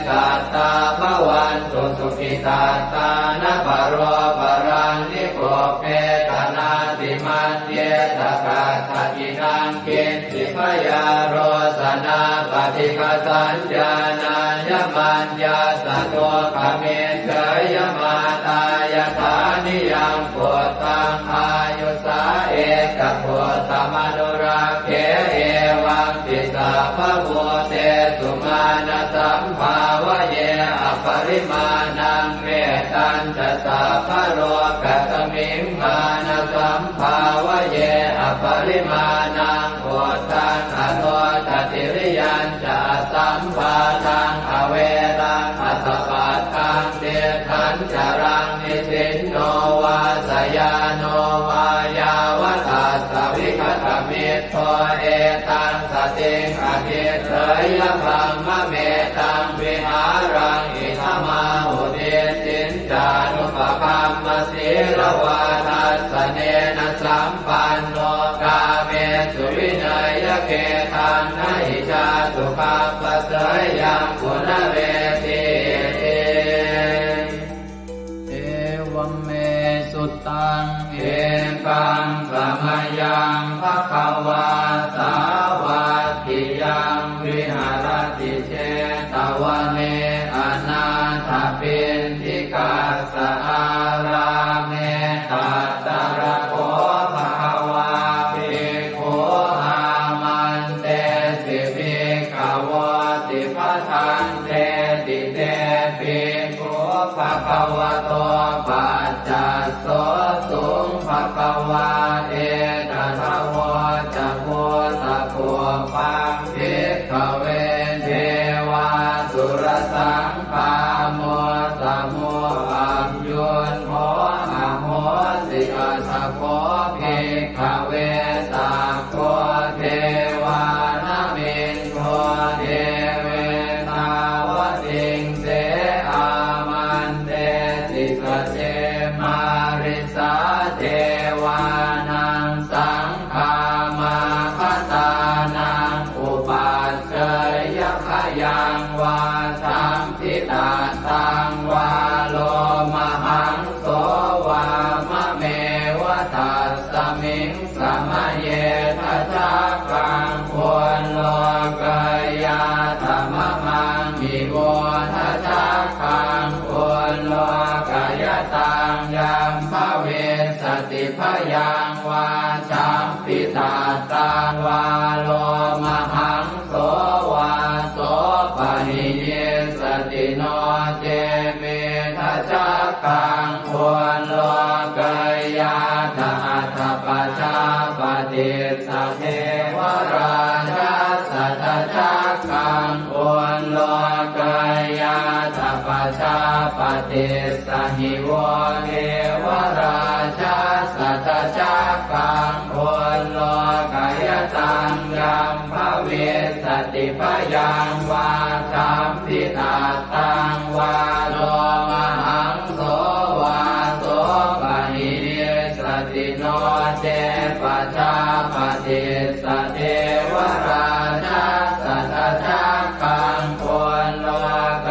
Speaker 2: สัตตาภวันตุสุขิตาตานปโรปรังนิโกเปตนาติมันเยตกาตตินังกินติพยาโรสนาปฏิฆสัญญาณายมันยาสโตขเมเฉยมาตายฐานิยังโพธังอายุสาเอกโพธมนุราเขเอวังติสาภโวเตสุมาณสัมภาวะเยอปริมาณังเมตัญจะสาภโรกัสมิงมาณสัมภาวะเยอปริมาณังโพธังอโนทติริยัญจะสัมภาทังอเวรังอัสสะปัตตังเดทันจรังนิสินโนวาสยาโนวายาวตัสสวิคตมิตโตเอตังสติงอภิเสยพัมมะเมตังวิหารังอิทมาหุเดสินจานุปคัมมสีลวาทัสสเนนะสัมปันโนกาเมสุวินัยเกตังนะหิจาสุขัปปะเสยยังกุณเวทีเอวเมสุตังเอกังสมยังภควาสาวัตถิยังวิหารติเชตวเนอนาถปิณฑิกาสอาราเมตัตตระโคภควาภิกขุอามันเตสิภิกขวติปทันเตติเตภิกขุภควโตปัจจัสโสสุงภควาเอตถาวจักโพตะโพปังภิกขเวเทวาสุรสังฆาโมสมุอัมยุนโมอโหสิอัสสะโคภิกขเวตาโคเทวานามินโทเทเวตาวติงเสอามันเตติสเจมาริสาเทวานังสังฆามาคตานังอุปัชเชยขยังวาสัมพิตาตังวาโลมหังโสวามะเมวะตัสสมิงสมะเยทัจจกังควรโลกยาธรรมมังมิโวทัจจกังควรโลกยตังยัมภเวสติพยังวาสัมพิตาตังวาโลมหังโสวาโสปะหิเยสติโนเจเมทัจจกังควรโลกยาตอัตถปัจจาปฏิสัพเพวราชาสัทธจักกังควรโลกยาตปัจจาปฏิสหิวเทวราชาสัทธจักกังควรโลกยตังยัมภเวสติพยังวาสัมพิตาตังวาโลมหังโสวาโสปะหิเยสติโนเจปัจจาปฏิสเทวราชาสัทธจักกังควรโลก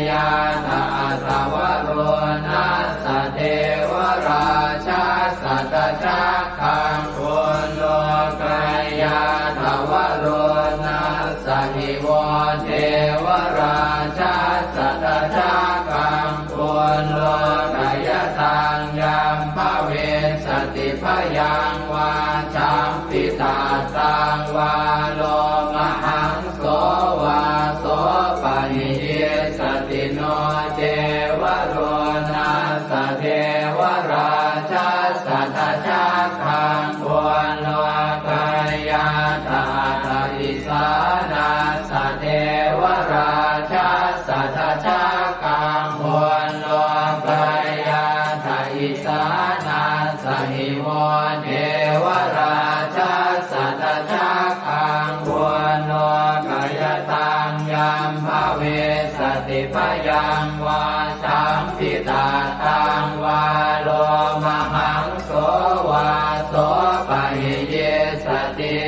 Speaker 2: ยาตอัตถวโรนัสสเทวราชาสัทธจักกังควรโลกยาตวโรนัสสหิวเทวราชาสัทธจักกังควรโลกยตังยัมภเวสติพยังวาสัมพิตาตังวาโลมหังโสวาโสปะหิเยสติโนเจวโรนัสสเทวราชาสัทธจักกังควรโลกยาตาตาอิสานาสเทวราชาสัทธจักกังควรโลกยาตาอิสานาสหิวเทวราชาสัทธจักกังควรโลกยตังยัมภเวสติพยังวาสัมพิตาตังวาโลมหังโสวาโสปะหิเยสติ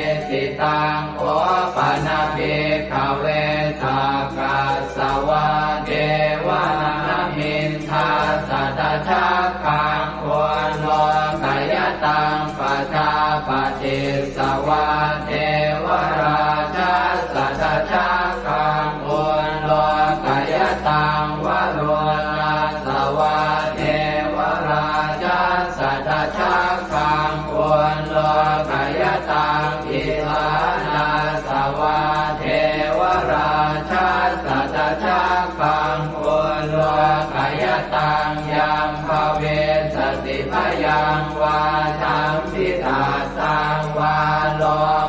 Speaker 2: สัมพิตาสังวาโล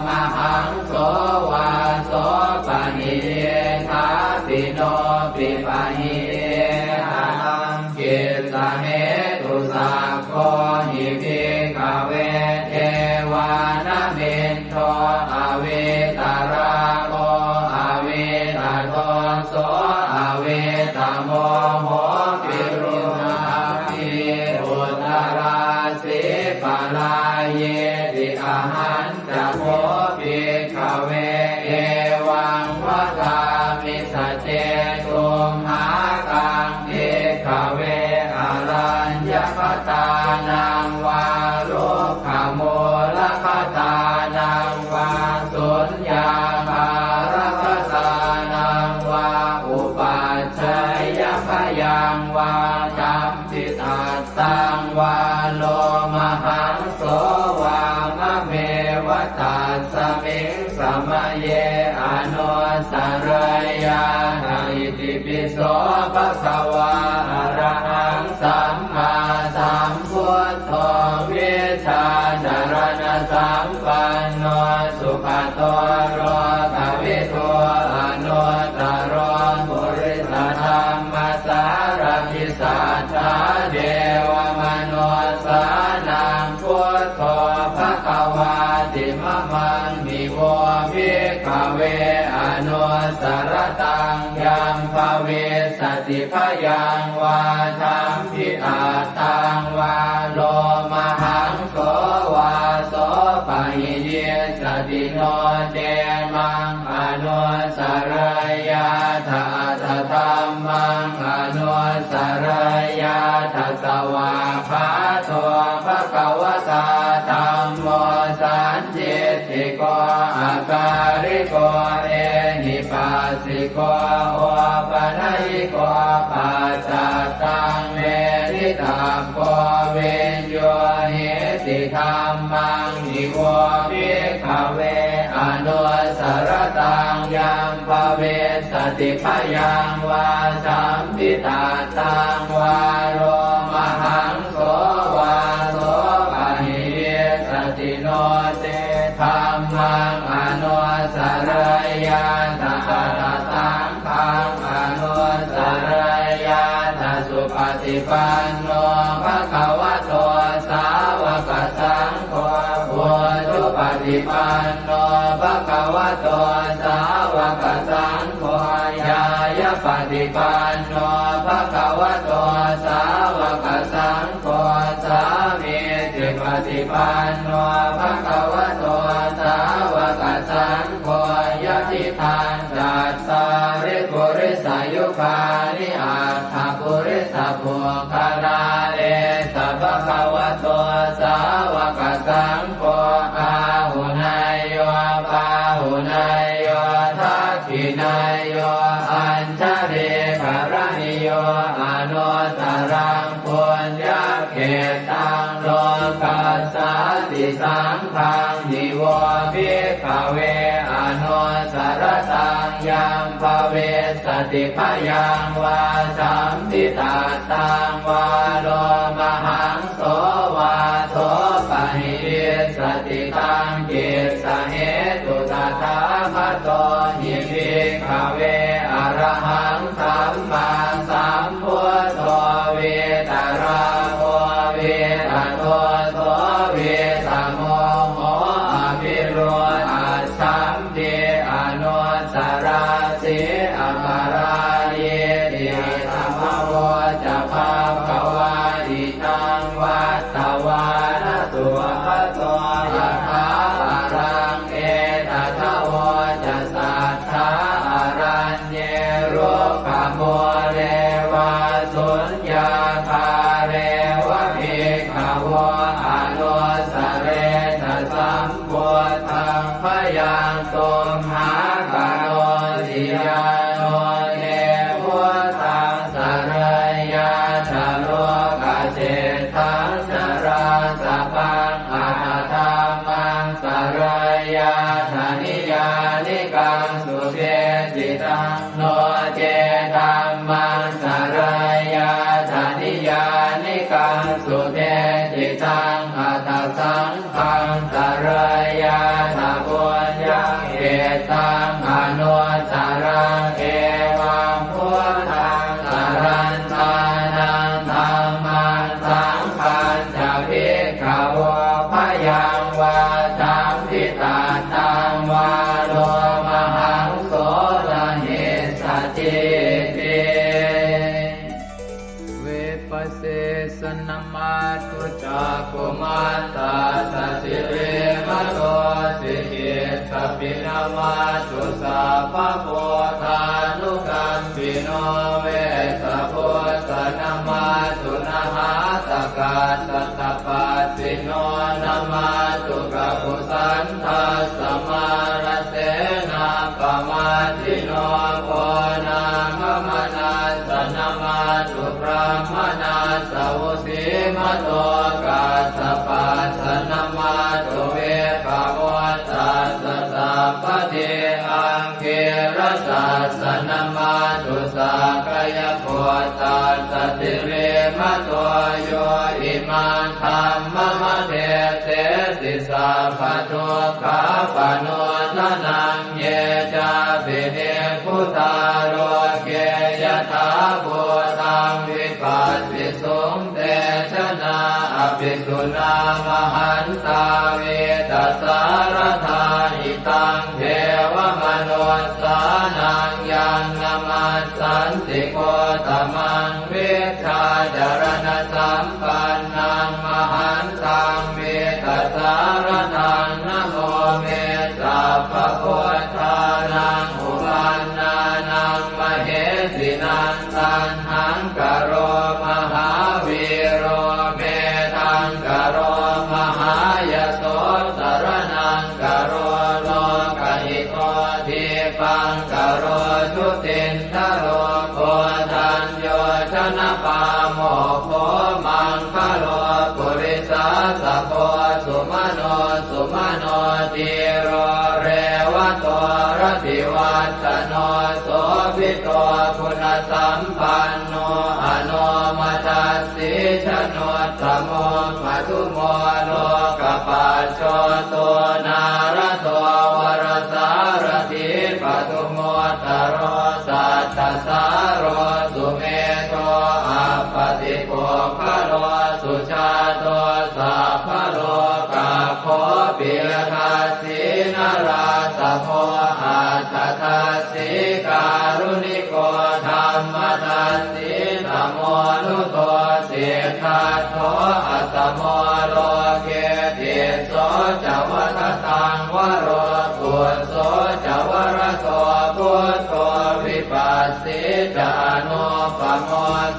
Speaker 2: มหังโสวาโสปะหิทาปิโนปิปะหิหังกิสเหตุสักโคหิภิกขเวเทวานมินโทอเวตาราโมอเวตาโทโสอเวตาโมโหปิรุณาภิอุตราสิปะลาเยติอาหันจะโพภิกขเวเอวังวะกามิสเจตุมหากังภิกขเวอรัญญคตานังวารุขโมลคตานังวาสุญญาภารคตานังวาอุปัชฌยพยังวาจัมปิตาสังวาโลมหังโสวามะเมวะตัสสมิงสมะเยอนุสรยานาอิติปิโสภะคะวาอะระหังสัมมาสัมพุทโธวิชาจารณะสัมปันโนสุขโตโรภวิโตอนุตตรปุริสธรรมสารทิสัทธาเดวมนุสสานังพุทโธภควาติมะมังมิโวภิกขเวอนุสรตังยัมภเวสติพยังวาทัมพิอาตังวาโลมหังโสวาโสปะหิเยสติโนเจมังอนุสรยาทาทธรรมังอนุสรยาทัสสวาภาโตภควตาธัมโมสันจิติโกอาการิโกเอหิปัสสิโกโอปนัยโกปัจจตังเมริตาโกเวนโยหิติธัมมังนิโวภิกขเวอนุสรตังยัมภเวสติพยังวาสัมพิตาตังวาโลมหังโสวาโสปะหิเยสติโนเตธัมมังอนุสรยาตถาสังฆังอนุสรยาตสุปฏิปันโนภะคะวะโตสาวกสังโฆพุทธปฏิปันโนภะคะวะโตสาวกสังโฆญาญาปฏิปันโนภะคะวะโตสาวกสังโฆสามีจิปฏิปันโนภะคะวะโตสาวกสังโฆยะติทานจัตตาริปุริสายุคานิอัตถปุริสปุคลาเอสัพพะวะโตสาวกสังโฆอาหุนายโยปาหุนายโยทักขินายโยอัญชเรกรณิโยอนุตตรังปุญญเขตังโลกัสสติสังฆังนิโวภิกขเวอนุสรตังยัมภเวสติพยังวาสัมพิตาตังวาโลมหังโสวาโสปะหิสติตังกิสเหตุตถาคโตหิภิกขเวอรหังสัมมาสัมพุทโธเวตาราโมเวตาโตโสเวตาโมโหอภิโรอาสัมเดอนุสราสิอัปาราเยติธัมมโวจะภาควาอิตังวัตตวานตุภะโตยะถาอารังเอตถะโวจะสัทธาอารัญเยโรกโมเรวาสุญญาภาเรวะภิกขโวอนุสเรทสัมพุทธังพยังตุมหากโนติยาโนเนพุทธังสรยาชโลกเจตังสราสปังอาธรรมังสรยาธนิยานิกังสุเทจิตังโนเจธัมมังสรยาธนิยานิกังสุเทจิตังอัต ตังอนุสารังเอวังพุทธังสรันตานังธัมมังสังฆังจะภิกขวพยังวาจัมปิตาตังวาโลมหังโสรหิสจิติเวปัสเสสนมาตุจักขุมาตาสสิเรมะโตสิกิตปินามาตุสัพพะโพธานุกัมปิโนเวสะโพสนามาตุนะหาตกาสัตตปัสสิโนนามาตุกะปุสันทัสสมารเสนาปมาทิโนโพนามมนาสนามาตุพระมนาสวุสีมโตกาสปัสสนามาตุเวภาวตัสสะสัพพะเทอังเกรสัสสนามาตุสักกายโพตัสสะติเรมะโตโยอิมังธัมมะมะเทเตสิสัพพะทุกขาปโนทนังเยจาปิเนพุทธาโรเกยถาภูตังวิปัสสิสุงเตชนะอภิสุนามหันตาเวตัสสารธาหิตังเทวมนุสสานังยังนามัสสันติโกตมังเวชาจารณสัมปันนังมหันตังเวตัสสารทังนะโมเมสัพพะโพธานังอุปันนานังมเหสินันตันหังกโรมหาวีโรเมทังกโรมหายโสสรนังกโรโลกหิโตทิปังกโรชุตินทโรโคทัญโยชนะปาโมโคมังคโลปุริสาสะโพสุมโนติโรเรวะโตรติวัตโนโสภิโตคุณสัมปันโนอโนมัสสิชโนตโมมัทุโมโลกปัจโชโตนารโตวรสารถิปทุโมตโรสัตตสารโรสุเมโตอัปปติโกภโลสุชาโตสัพพโลกาโคปิยทัสสินาราสโมอาทัสสิการุณิโกธรรมทัสสิธรรมโมนุโตเสทัสโตอัตโมโลเกติโสจวัตตังวโรกุโสจวรโตพุทโธวิปัสสิจานุปโม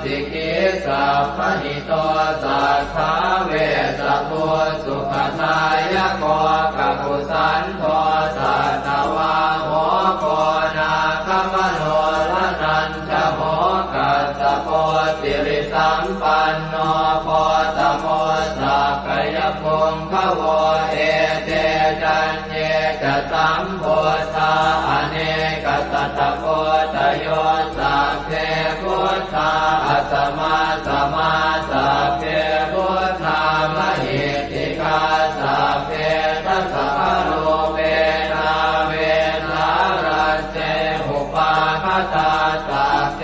Speaker 2: สิกิสัพพหิโตสัทธาเวสภูสุขทายโกกัปปุสันโทสัตวาโหโกนาคมโนลนันทโหกัสสโพสิริสัมปันโนโพตโมสักกายพงขโวเอเตจันเยจะสัมโพธาอเนกสัตตโพตโยสัพเพพุทธาอัสมาสมาสัพเพพุทธามหิติกาสัพเพทัสสะโลเวนาเวนารัสเสหุปาคตาสัพเพ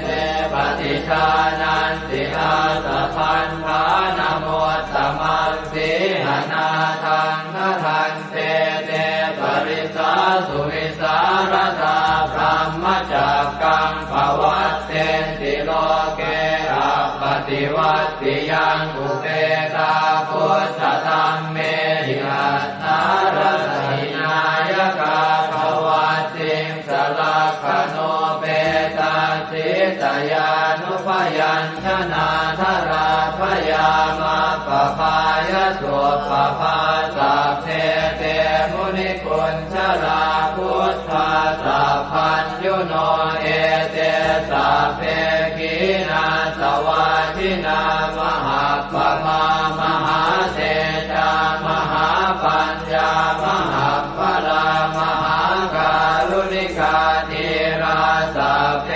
Speaker 2: เตปฏิชานันติอาสะพันธานโมตตมังสีหนาทังนะทันเตเตปริสาสุวิสารธาพรหมจักกังภวัตเตติโลเกอัปปติวัตติยังอุเปตาพุทธธรรมเมหิอัตถารหินายกาภวัตติสลักขโนเปตาสิตยานุพยัญชนะธราพยามาปภายสุปภาสัพเพเตมุนิกุญชลาพุทธาสัพพัญยุโนเอเตสัพเพกีนาสวาทินามหาปมามหาเตจามหาปัญญามหาพลามหาการุณิกาธีราสัพเพ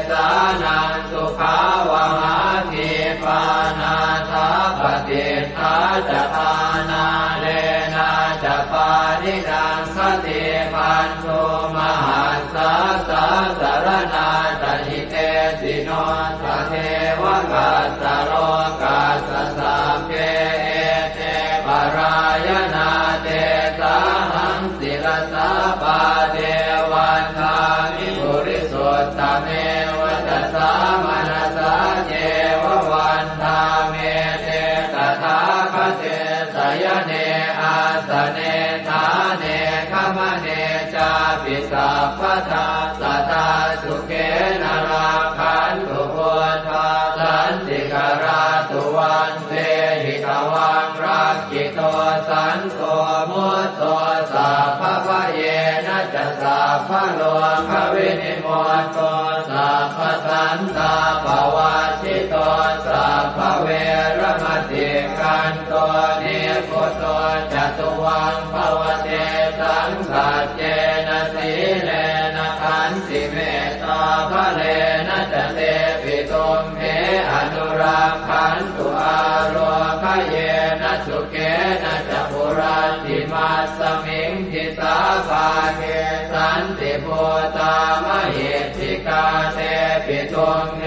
Speaker 2: สานังสุขาวหาทีปานาทาปฏิทาจทานาเลนะจะปานิดังข ติปันโทมหัสสะสะสารนาตหิเตสิโนสะเทวกัสสะโลกัสสะสัพเพเอเตปรายนาเตสาหังศิลสาปาเทวันทามิปุริสุทธเมวัตสามนัสสะเจววันทาเมเตตถาคเตสยเนอาสเนทาเนขมเนจาปิสัพพทาสัตตาสุเกนราคันตุพุทธาสันติกราตุวันเตหิตวังรักขิโตสันโตมุตโตสัพพะเยนะจะสัพพะโลกวินิโมตโตสัพพะสันตาภวาชิโตสัพพะเวรมติกันโตนิโคโตจตุวังภวเตสังสัจเจนะสีเลนะขันติเมตตาภะเลนะจะเตปิตุมเหอนุรักขันตุอาโรคเยนะสุเกนะจะปุราติมัสสมิงทิสาภาเกสันติโพตามเหติกาเตปิตุมเห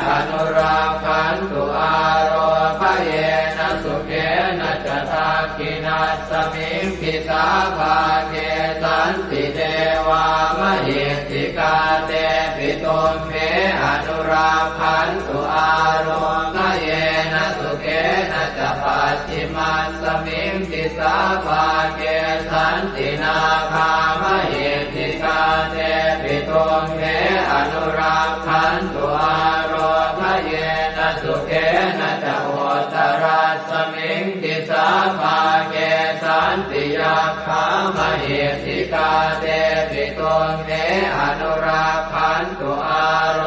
Speaker 2: อนุรักขันตุอาโรคเยนะสุเกนะจะทักขินัสสมิงทิสาภาเกสันติเทวามเหติกาเตปิตุมเหอนุรักขันตุอาโรคเยนะสุเกนะจะปัจฉิมัสสมิงทิสาภาเกสันตินาคามเหติกาเตปิตุมเหอนุรักขันตุอาโรคเยนะสุเกนะจะโหตรัสสมิงทิสาภาเกสันติยาคามเหติกาเตปิตุมเหอนุรักขันตุอาโร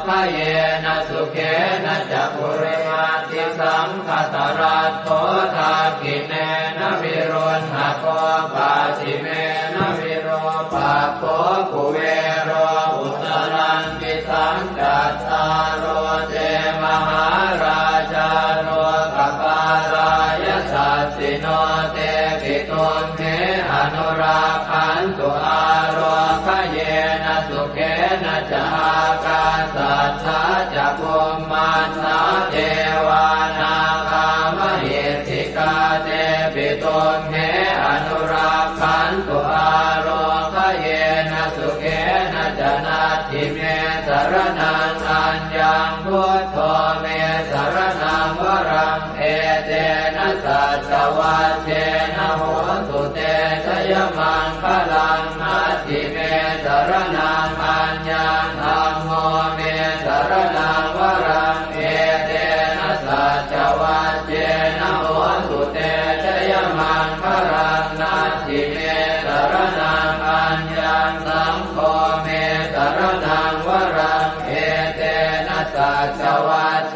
Speaker 2: คเยนะสุเกนะจะปุริมาติสังคตรัตโธทากิเนนะวิรุณหะโกปาติเมนะวิโรปะโคกุเวโรอุตรังปิสังกัตตาโรเจมหาราชาโรกปารายสัสสิโนเตปิตุมเหอนุรักขันตุอาโรคเยนะสุเกนะจะอากาสัทธาจะภูมิมันนาเทวานาคามเหติกาเตปิตุมเหอนุรักขันตุอาโรคเยนะสุเกนะจะนาทิเมสรนังอัญญังพุทโธเมสรนังวรังเอเตนะสัจวัชเชนะโหตุเตชยมังคลังนาทิเมสรนังอัญญังธัมโมเมสรนังวรังเอเตนะสัจวัชเชนะโหตุเตชยมังคลังนาทิเมสรนังอัญญังสังโฆเมสรนังวรังเอเตนะสัจวัชเช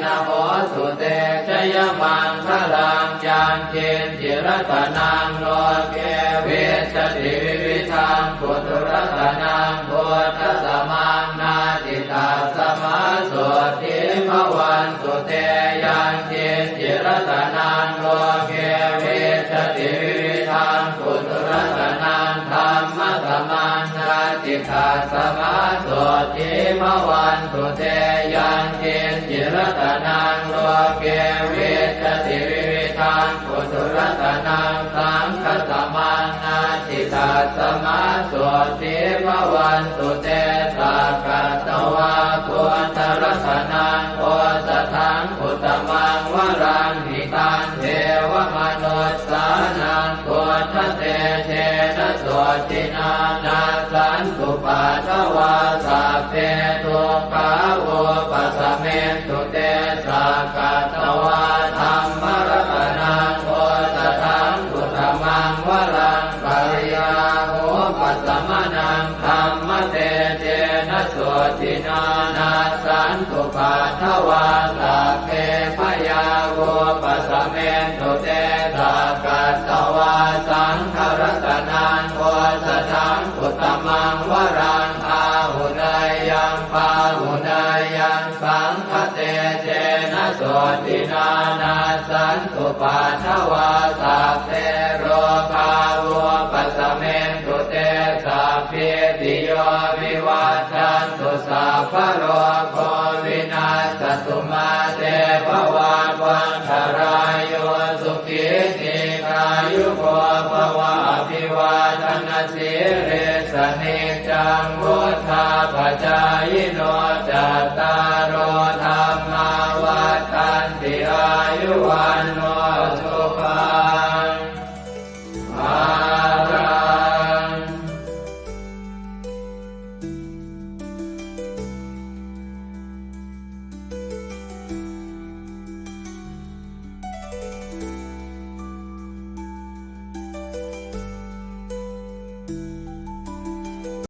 Speaker 2: นะโหตุเตชยมังคลังยังเกณฑ์จิรตนังโลเกเวชติวิวิธังปุถุรตนังพุทธสมังนาติตาสมาโสติภวันตุเตยังเกณฑ์จิรตนังโลเกเวชติวิวิธังปุถุรตนังธรรมสมังนาติตาสมาโสติภวันตุเตยังเกณฑ์จิรตนังโลเกเวชติวิวิธังปุถุรตนังสังฆสมังนาติตาสมาโสติภวันตุเตสักกะตวะพุทธรัตนังโอสถังอุตตมังวรังหิตังเทวมนุสสานังพุทธเตเชนะโสตินานาสันตุปัสสวะสัพเพทุกขาโอปัสสเมตุเตสักกะตวะธัมมรัตนังโอสถังอุตตมังวรังปริยาโหปัสสมนังธัมมเตเชนะโสตินานาสันตุปัสสวะสัพเพพยาโหปัสสเมตุเตสักกะตวะสังฆรัตนังโอสถังอุตตมังวรังอาหุนายยังปาหุนายยังสังฆเตเจนะโสตินานาสันตุปัสสวะสัพเพโรคาโวปัสสเมตุ เรสเนจังวุธาปจายโนจัตตารโอธรรมาวัฏันติอายุวันโน